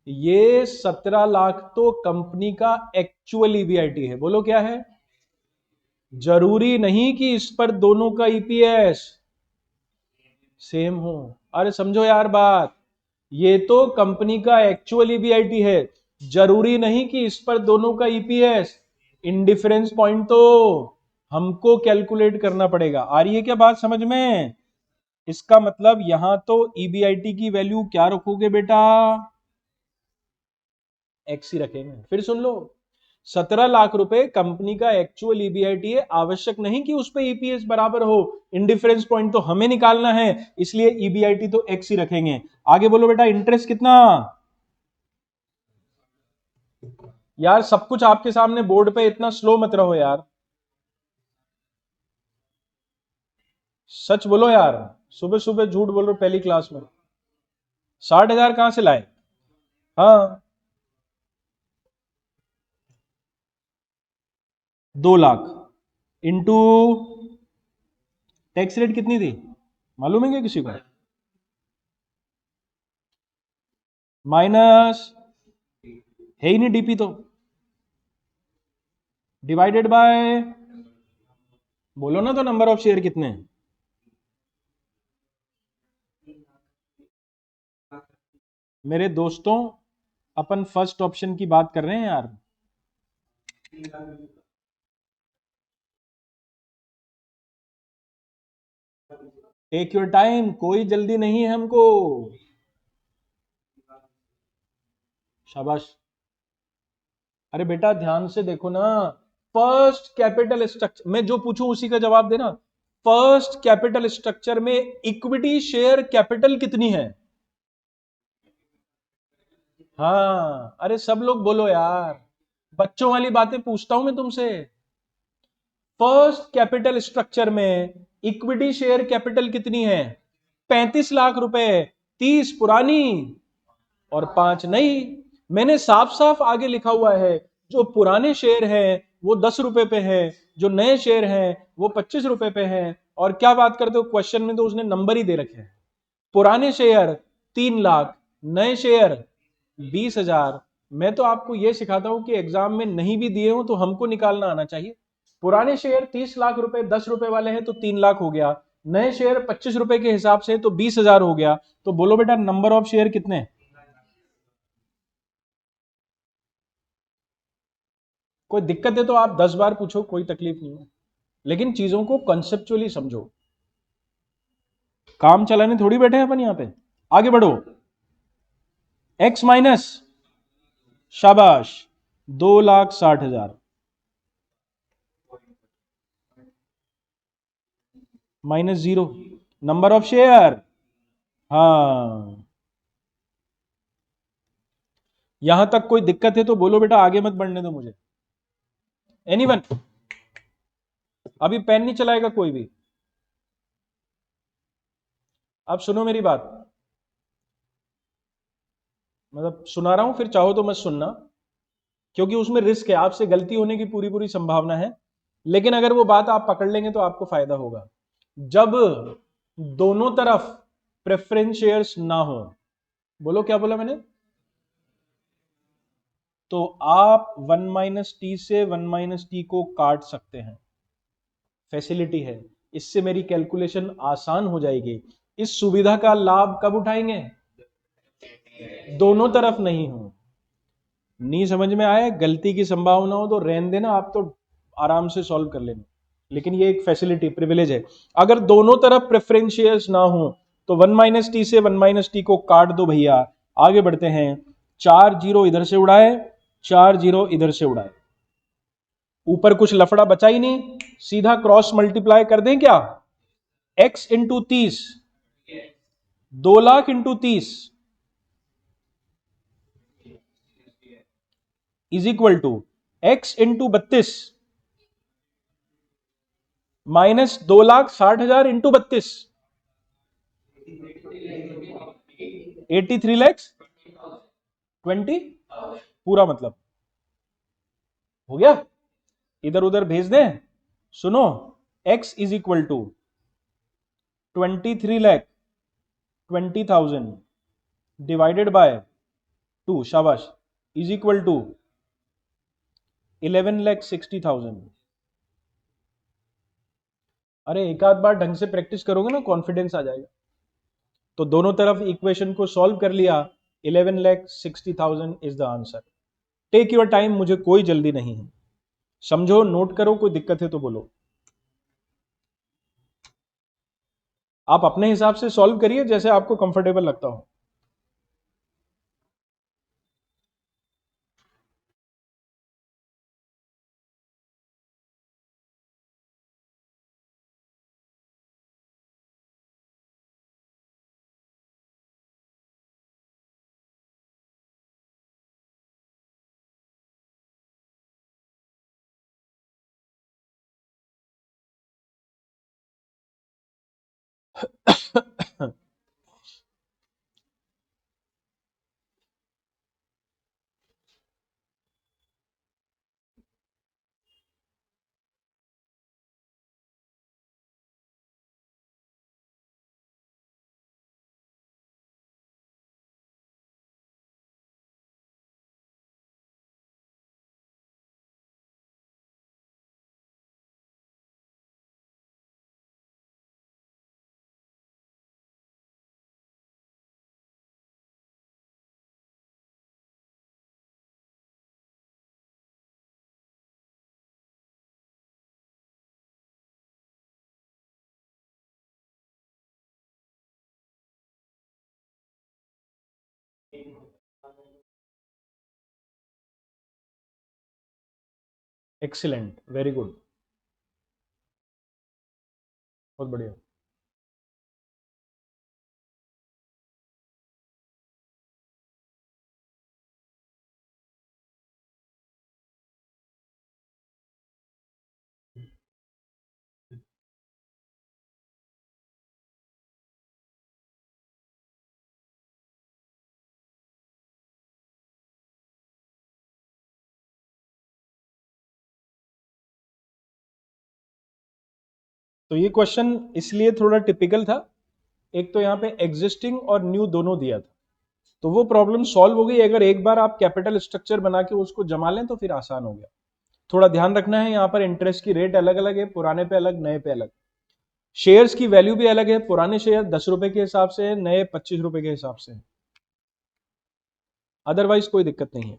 ये 17 लाख तो कंपनी का एक्चुअल ईबीआईटी है। बोलो क्या है? जरूरी नहीं कि इस पर दोनों का ईपीएस सेम हो। अरे समझो यार बात, ये तो कंपनी का एक्चुअल ईबीआईटी है। जरूरी नहीं कि इस पर दोनों का ईपीएस, इंडिफरेंस पॉइंट तो हमको कैलकुलेट करना पड़ेगा। आ रही है क्या बात समझ में? इसका मतलब यहां तो ईबीआईटी की वैल्यू क्या रखोगे बेटा? एक्स ही रखेंगे। फिर सुन लो, 17 लाख रुपए कंपनी का एक्चुअल ईबीआईटी है, आवश्यक नहीं कि उस पे ईपीएस बराबर हो, इंडिफरेंस पॉइंट तो हमें निकालना है, इसलिए ईबीआईटी तो एक्स ही रखेंगे। आगे बोलो बेटा, इंटरेस्ट कितना? यार सब कुछ आपके सामने बोर्ड पे, इतना स्लो मत रहो यार, सच बोलो यार, सुबह सुबह झूठ बोल रहे हो पहली क्लास में। 60,000 कहां से लाए? हाँ, 2 लाख इंटू टैक्स रेट कितनी थी मालूम है क्या किसी को? माइनस, है ही नहीं डीपी तो, डिवाइडेड बाय, बोलो ना तो नंबर ऑफ शेयर कितने हैं? मेरे दोस्तों, अपन फर्स्ट ऑप्शन की बात कर रहे हैं यार। टेक योर टाइम, कोई जल्दी नहीं है हमको। शाबाश। अरे बेटा ध्यान से देखो ना, फर्स्ट कैपिटल स्ट्रक्चर, मैं जो पूछूं उसी का जवाब देना। फर्स्ट कैपिटल स्ट्रक्चर में इक्विटी शेयर कैपिटल कितनी है? हाँ, अरे सब लोग बोलो यार, बच्चों वाली बातें पूछता हूं मैं तुमसे। फर्स्ट कैपिटल स्ट्रक्चर में इक्विटी शेयर कैपिटल कितनी है? 35 लाख रुपए। 30 पुरानी और 5 नई। मैंने साफ साफ आगे लिखा हुआ है, जो पुराने शेयर हैं वो 10 रुपए पे है, जो नए शेयर हैं वो 25 रुपए पे हैं। और क्या बात करते हो, क्वेश्चन में तो उसने नंबर ही दे रखे हैं। पुराने शेयर 3 लाख, नए शेयर 20,000। मैं तो आपको यह सिखाता हूं कि एग्जाम में नहीं भी दिए हो तो हमको निकालना आना चाहिए। पुराने शेयर 30 लाख रुपए 10 रुपए वाले हैं तो 3 लाख हो गया, नए शेयर 25 रुपए के हिसाब से तो 20,000 हो गया। तो बोलो बेटा नंबर ऑफ शेयर कितने? कोई दिक्कत है तो आप 10 बार पूछो, कोई तकलीफ नहीं है, लेकिन चीजों को कॉन्सेप्चुअली समझो। काम चलाने थोड़ी बैठे हैं अपन यहां पे। आगे बढ़ो। एक्स माइनस, शाबाश, 2,60,000 माइनस 0, नंबर ऑफ शेयर। हाँ, यहां तक कोई दिक्कत है तो बोलो बेटा, आगे मत बढ़ने दो मुझे। एनीवन? अभी पेन नहीं चलाएगा कोई भी? अब सुनो मेरी बात, मतलब सुना रहा हूं, फिर चाहो तो मत सुनना, क्योंकि उसमें रिस्क है, आपसे गलती होने की पूरी पूरी संभावना है। लेकिन अगर वो बात आप पकड़ लेंगे तो आपको फायदा होगा। जब दोनों तरफ प्रेफरेंस शेयर्स ना हो, बोलो क्या बोला मैंने? तो आप 1 - t से 1 - t को काट सकते हैं, फैसिलिटी है, इससे मेरी कैलकुलेशन आसान हो जाएगी। इस सुविधा का लाभ कब उठाएंगे? दोनों तरफ नहीं हो। नहीं समझ में आया? गलती की संभावना हो तो रहने देना, आप तो आराम से सॉल्व कर लेना, लेकिन ये एक फैसिलिटी, प्रिविलेज है। अगर दोनों तरफ प्रेफरेंस शेयर्स ना हो तो 1 - t से 1 - t को काट दो भैया। आगे बढ़ते हैं, 4 जीरो इधर से उड़ाए, 4 जीरो इधर से उड़ाए, ऊपर कुछ लफड़ा बचा ही नहीं, सीधा क्रॉस मल्टीप्लाई कर दें क्या? x into 30, 2 lakh into 30 is equal to x into 32 minus 2,60,000 into 32, 83 lakhs 20, पूरा मतलब हो गया। इधर उधर भेज दें, सुनो, x is equal to 23,20,000 divided by 2, शाबाश, इज इक्वल टू 11,60,000। अरे एक आध बार ढंग से प्रैक्टिस करोगे ना, कॉन्फिडेंस आ जाएगा। तो दोनों तरफ इक्वेशन को सॉल्व कर लिया, 11,60,000 is the answer. Take your time, मुझे कोई जल्दी नहीं है। समझो, नोट करो, कोई दिक्कत है तो बोलो। आप अपने हिसाब से सॉल्व करिए जैसे आपको कंफर्टेबल लगता हो। एक्सीलेंट, वेरी गुड, बहुत बढ़िया। तो ये क्वेश्चन इसलिए थोड़ा टिपिकल था, एक तो यहाँ पे एग्जिस्टिंग और न्यू दोनों दिया था, तो वो प्रॉब्लम सॉल्व हो गई। अगर एक बार आप कैपिटल स्ट्रक्चर बना के उसको जमा लें तो फिर आसान हो गया। थोड़ा ध्यान रखना है, यहाँ पर इंटरेस्ट की रेट अलग अलग है, पुराने पे अलग, नए पे अलग। शेयर्स की वैल्यू भी अलग है, पुराने शेयर 10 रुपए के हिसाब से है, नए 25 रुपए के हिसाब से है। अदरवाइज कोई दिक्कत नहीं है।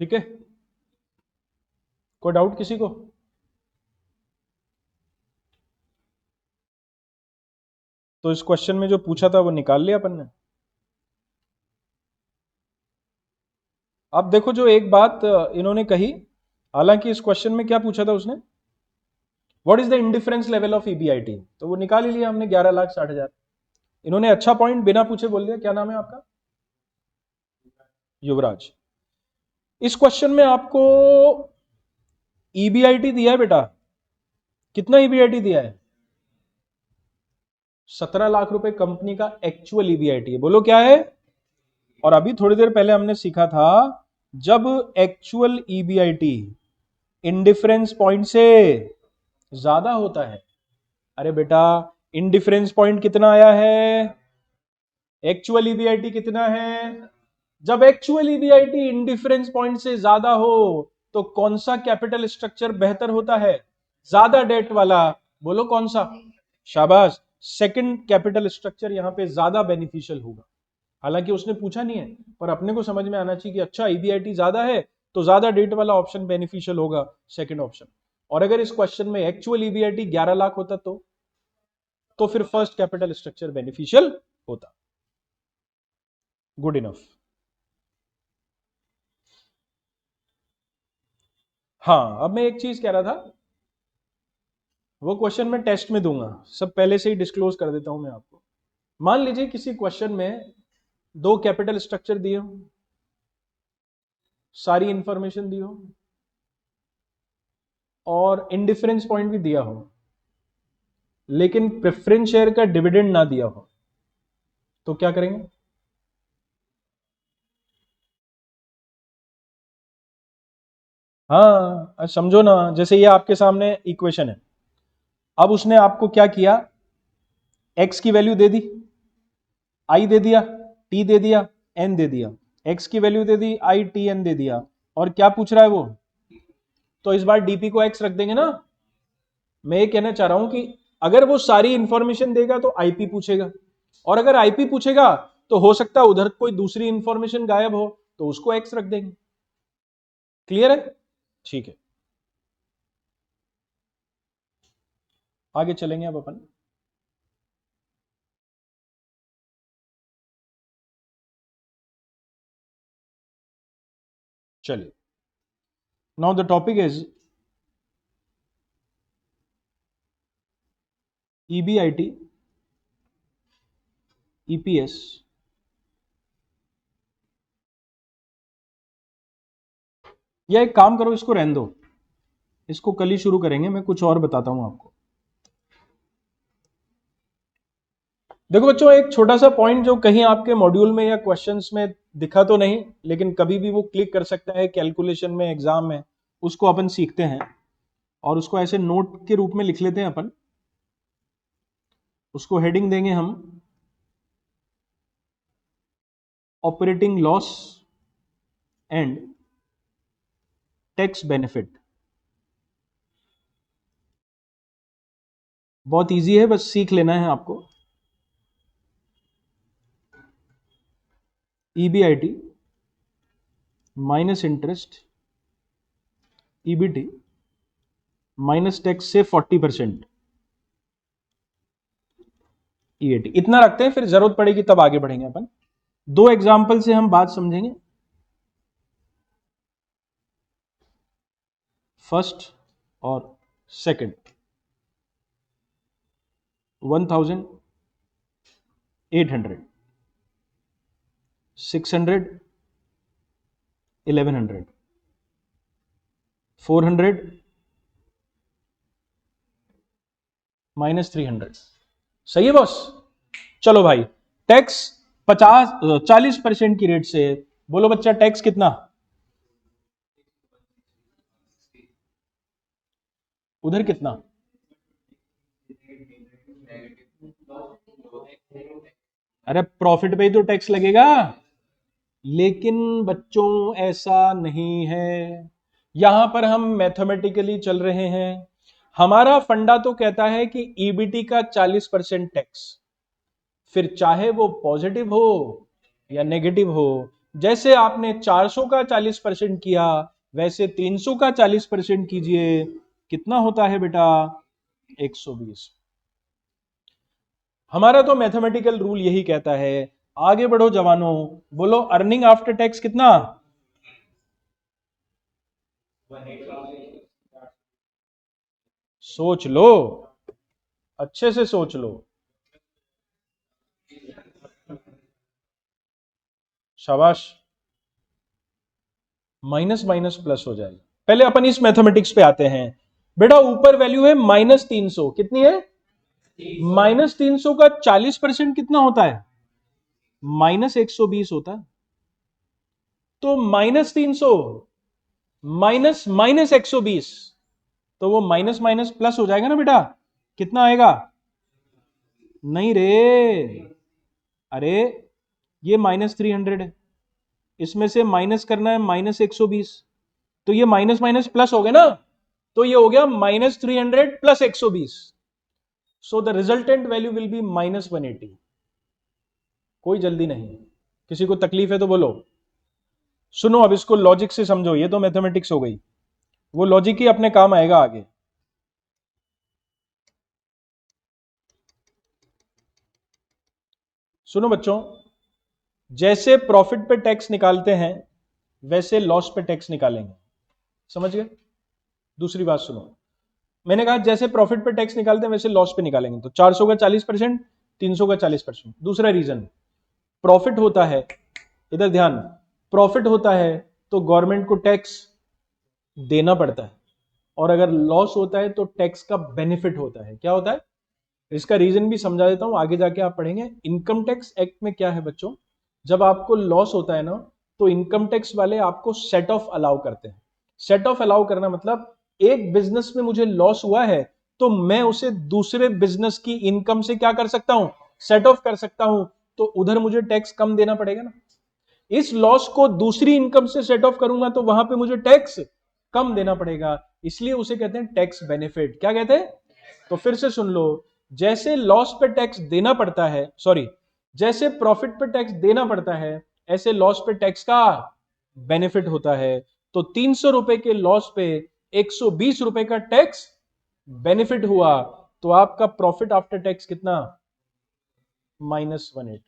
ठीक है, कोई डाउट किसी को? तो इस क्वेश्चन में जो पूछा था वो निकाल लिया अपन ने। अब देखो, जो एक बात इन्होंने कही, हालांकि इस क्वेश्चन में क्या पूछा था उसने, what is the indifference level of EBIT, तो वो निकाल ही लिया हमने, 11,60,000। इन्होंने अच्छा पॉइंट बिना पूछे बोल दिया। क्या नाम है आपका? युवराज। इस क्वेश्चन में आपको ईबीआईटी दिया है बेटा, कितना ईबीआईटी दिया है? 17 लाख रुपए कंपनी का एक्चुअल ईबीआईटी है। बोलो क्या है? और अभी थोड़ी देर पहले हमने सीखा था, जब एक्चुअल ईबीआईटी इंडिफरेंस पॉइंट से ज्यादा होता है, अरे बेटा इंडिफरेंस पॉइंट कितना आया है? एक्चुअल ईबीआईटी कितना है? जब एक्चुअल ईबीआईटी इंडिफरेंस पॉइंट से ज्यादा हो तो कौन सा कैपिटल स्ट्रक्चर बेहतर होता है? ज्यादा डेट वाला। बोलो कौन सा? शाबाश, सेकंड कैपिटल स्ट्रक्चर यहां पे ज्यादा बेनिफिशियल होगा। हालांकि उसने पूछा नहीं है, पर अपने को समझ में आना चाहिए कि अच्छा ईबीआईटी ज्यादा है तो ज्यादा डेट वाला ऑप्शन बेनिफिशियल होगा, सेकंड ऑप्शन। और अगर इस क्वेश्चन में एक्चुअल ईबीआईटी 11 लाख होता तो फिर फर्स्ट कैपिटल स्ट्रक्चर बेनिफिशियल होता। Good enough. हाँ, अब मैं एक चीज कह रहा था, वो क्वेश्चन मैं टेस्ट में दूंगा, सब पहले से ही डिस्क्लोज कर देता हूं मैं आपको। मान लीजिए किसी क्वेश्चन में दो कैपिटल स्ट्रक्चर दिए हो, सारी इंफॉर्मेशन दी हो, और इंडिफरेंस पॉइंट भी दिया हो, लेकिन प्रेफरेंस शेयर का डिविडेंड ना दिया हो, तो क्या करेंगे? हाँ, समझो ना, जैसे ये आपके सामने इक्वेशन है। अब उसने आपको क्या किया, एक्स की वैल्यू दे दी, आई दे दिया, t दे दिया, n दे दिया, x की value they the i t n दे दिया, और क्या पूछ रहा है वो, तो इस बार dp को x रख देंगे ना। मैं ये कहना चाह रहा हूं कि अगर वो सारी इंफॉर्मेशन देगा तो आईपी पूछेगा, और अगर आईपी पूछेगा तो हो सकता है उधर कोई दूसरी इंफॉर्मेशन गायब हो, तो उसको एक्स रख देंगे। क्लियर है? ठीक है, आगे चलेंगे अब अपन। चलिए, now the topic is EBIT, EPS, या एक काम करो, इसको रहने दो, इसको कल ही शुरू करेंगे, मैं कुछ और बताता हूं आपको। देखो बच्चों, एक छोटा सा पॉइंट जो कहीं आपके मॉड्यूल में या क्वेश्चंस में दिखा तो नहीं, लेकिन कभी भी वो क्लिक कर सकता है कैलकुलेशन में, एग्जाम में, उसको अपन सीखते हैं और उसको ऐसे नोट के रूप में लिख लेते हैं अपन। उसको हेडिंग देंगे हम operating loss and tax benefit. बहुत इजी है, बस सीख लेना है आपको। EBIT minus interest, EBT minus tax से 40%, ईएटी, इतना रखते हैं, फिर जरूरत पड़ेगी तब आगे बढ़ेंगे अपन। दो एग्जाम्पल से हम बात समझेंगे। फर्स्ट और सेकंड, 1800, 600, 1100, 400, -300। सही है बॉस? चलो भाई, टैक्स 40% की रेट से, बोलो बच्चा टैक्स कितना, उधर कितना, अरे प्रॉफिट पे ही तो टैक्स लगेगा। लेकिन बच्चों ऐसा नहीं है, यहां पर हम मैथमेटिकली चल रहे हैं। हमारा फंडा तो कहता है कि ईबीटी का 40% टैक्स, फिर चाहे वो पॉजिटिव हो या नेगेटिव हो। जैसे आपने 400 का 40% किया, वैसे 300 का 40% कीजिए, कितना होता है बेटा, 120। हमारा तो मैथमेटिकल रूल यही कहता है। आगे बढ़ो जवानों, बोलो अर्निंग आफ्टर टैक्स कितना, सोच लो, अच्छे से सोच लो, शाबाश। माइनस माइनस प्लस हो जाएगा। पहले अपन इस मैथमेटिक्स पे आते हैं। बेटा ऊपर वैल्यू है -300, कितनी है, -300 का 40% कितना होता है, -120 होता है। तो -300 माइनस -120, तो वो माइनस माइनस प्लस हो जाएगा ना बेटा, कितना आएगा, नहीं रे, अरे ये -300 है, इसमें से माइनस करना है -120, तो ये माइनस माइनस प्लस हो गया ना, तो ये हो गया -300 + 120। So the resultant value will be -180। कोई जल्दी नहीं, किसी को तकलीफ है तो बोलो। सुनो, अब इसको लॉजिक से समझो, ये तो मैथमेटिक्स हो गई, वो लॉजिक ही अपने काम आएगा आगे। सुनो बच्चों, जैसे प्रॉफिट पे टैक्स निकालते हैं वैसे लॉस पे टैक्स निकालेंगे, समझ गए? दूसरी बात सुनो, मैंने कहा जैसे प्रॉफिट पे टैक्स निकालते हैं वैसे लॉस पे निकालेंगे, तो 400 का 40%, 300 का 40%। दूसरा रीजन, प्रॉफिट होता है, इधर ध्यान, प्रॉफिट होता है तो गवर्नमेंट को टैक्स देना पड़ता है, और अगर लॉस होता है तो टैक्स का बेनिफिट होता है। क्या होता है, इसका रीजन भी समझा देता हूं, आगे जाके आप पढ़ेंगे। इनकम टैक्स एक्ट में क्या है बच्चों, जब आपको लॉस होता है ना, तो इनकम टैक्स वाले आपको सेट ऑफ अलाउ करते हैं। सेट ऑफ अलाउ करना मतलब, एक बिजनेस में मुझे लॉस हुआ है तो मैं उसे दूसरे बिजनेस की इनकम से क्या कर सकता हूं, सेट ऑफ कर सकता हूं। तो उधर मुझे टैक्स कम देना पड़ेगा ना। इस लॉस को दूसरी इनकम से सेट ऑफ करूंगा तो वहां पे मुझे टैक्स कम देना पड़ेगा, इसलिए उसे कहते हैं टैक्स बेनिफिट। क्या कहते हैं? तो फिर से सुन लो, जैसे लॉस पे टैक्स देना पड़ता है, सॉरी, जैसे प्रॉफिट पे टैक्स देना पड़ता है, ऐसे लॉस पे टैक्स का बेनिफिट होता है। तो 300 रुपए के लॉस पे 120 रुपए का टैक्स बेनिफिट हुआ, तो आपका प्रॉफिट आफ्टर टैक्स कितना? -18।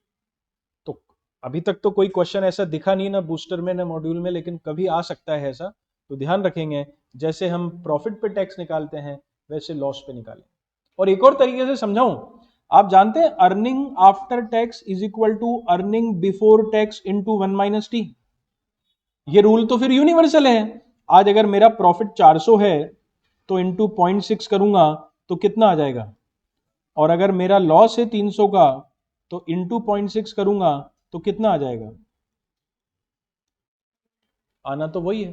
तो अभी तक तो कोई क्वेश्चन ऐसा दिखा नहीं ना बूस्टर में ना मॉड्यूल में, लेकिन कभी आ सकता है ऐसा, तो ध्यान रखेंगे। जैसे हम प्रॉफिट पे टैक्स निकालते हैं वैसे लॉस पे निकालें। और एक और तरीके से समझाऊं, आप जानते हैं earning after tax is equal to earning before tax into 1 - t। ये रूल तो फिर यूनिवर्सल है। आज अगर मेरा प्रॉफिट 400 है तो इंटू 0.6 करूंगा तो कितना आ जाएगा, और अगर मेरा लॉस है 300 का तो इंटू 0.6 करूंगा तो कितना आ जाएगा? आना तो वही है।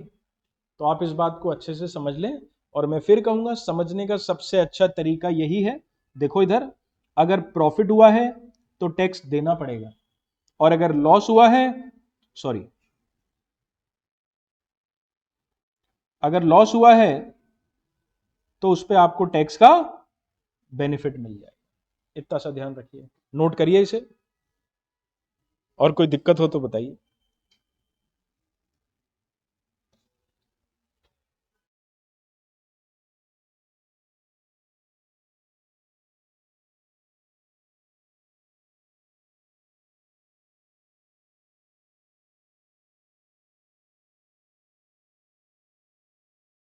तो आप इस बात को अच्छे से समझ लें, और मैं फिर कहूंगा समझने का सबसे अच्छा तरीका यही है। देखो इधर, अगर प्रॉफिट हुआ है तो टैक्स देना पड़ेगा, और अगर लॉस हुआ है, सॉरी, अगर लॉस हुआ है तो उस पर आपको टैक्स का बेनिफिट मिल जाएगा। इतना सा ध्यान रखिए, नोट करिए इसे, और कोई दिक्कत हो तो बताइए।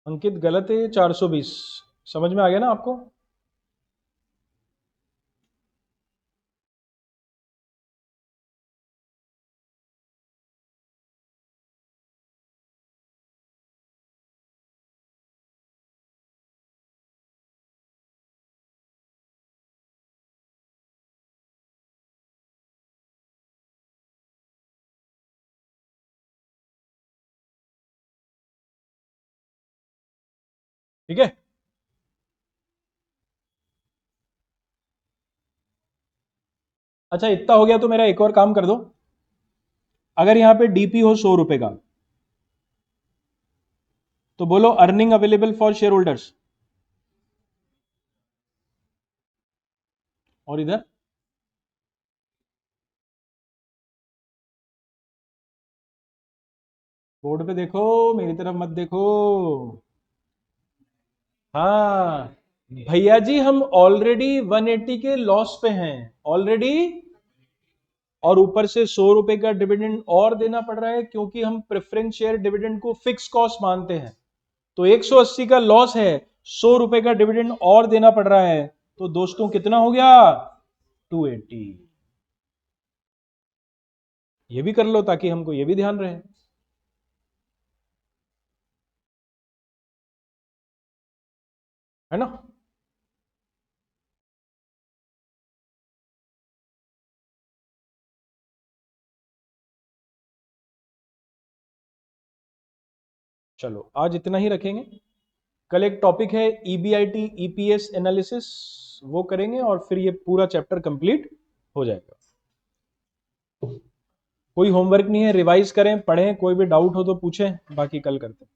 अंकित गलत है, 420 समझ में आ गया ना आपको? ठीक है, अच्छा इतना हो गया तो मेरा एक और काम कर दो। अगर यहां पे डीपी हो 100 रुपए का, तो बोलो earning available for share holders. और इधर बोर्ड पे देखो, मेरी तरफ मत देखो। हाँ भैया जी, हम ऑलरेडी 180 के लॉस पे हैं ऑलरेडी, और ऊपर से 100 रुपए का डिविडेंड और देना पड़ रहा है, क्योंकि हम प्रेफरेंस शेयर डिविडेंड को फिक्स कॉस्ट मानते हैं। तो 180 का लॉस है, 100 रुपए का डिविडेंड और देना पड़ रहा है, तो दोस्तों कितना हो गया? 280। ये भी कर लो ताकि हमको ये भी ध्यान रहे, है ना? चलो आज इतना ही रखेंगे। कल एक टॉपिक है ईबीआईटी ईपीएस एनालिसिस, वो करेंगे और फिर ये पूरा चैप्टर कंप्लीट हो जाएगा। कोई होमवर्क नहीं है, रिवाइज करें, पढ़ें, कोई भी डाउट हो तो पूछें, बाकी कल करते हैं।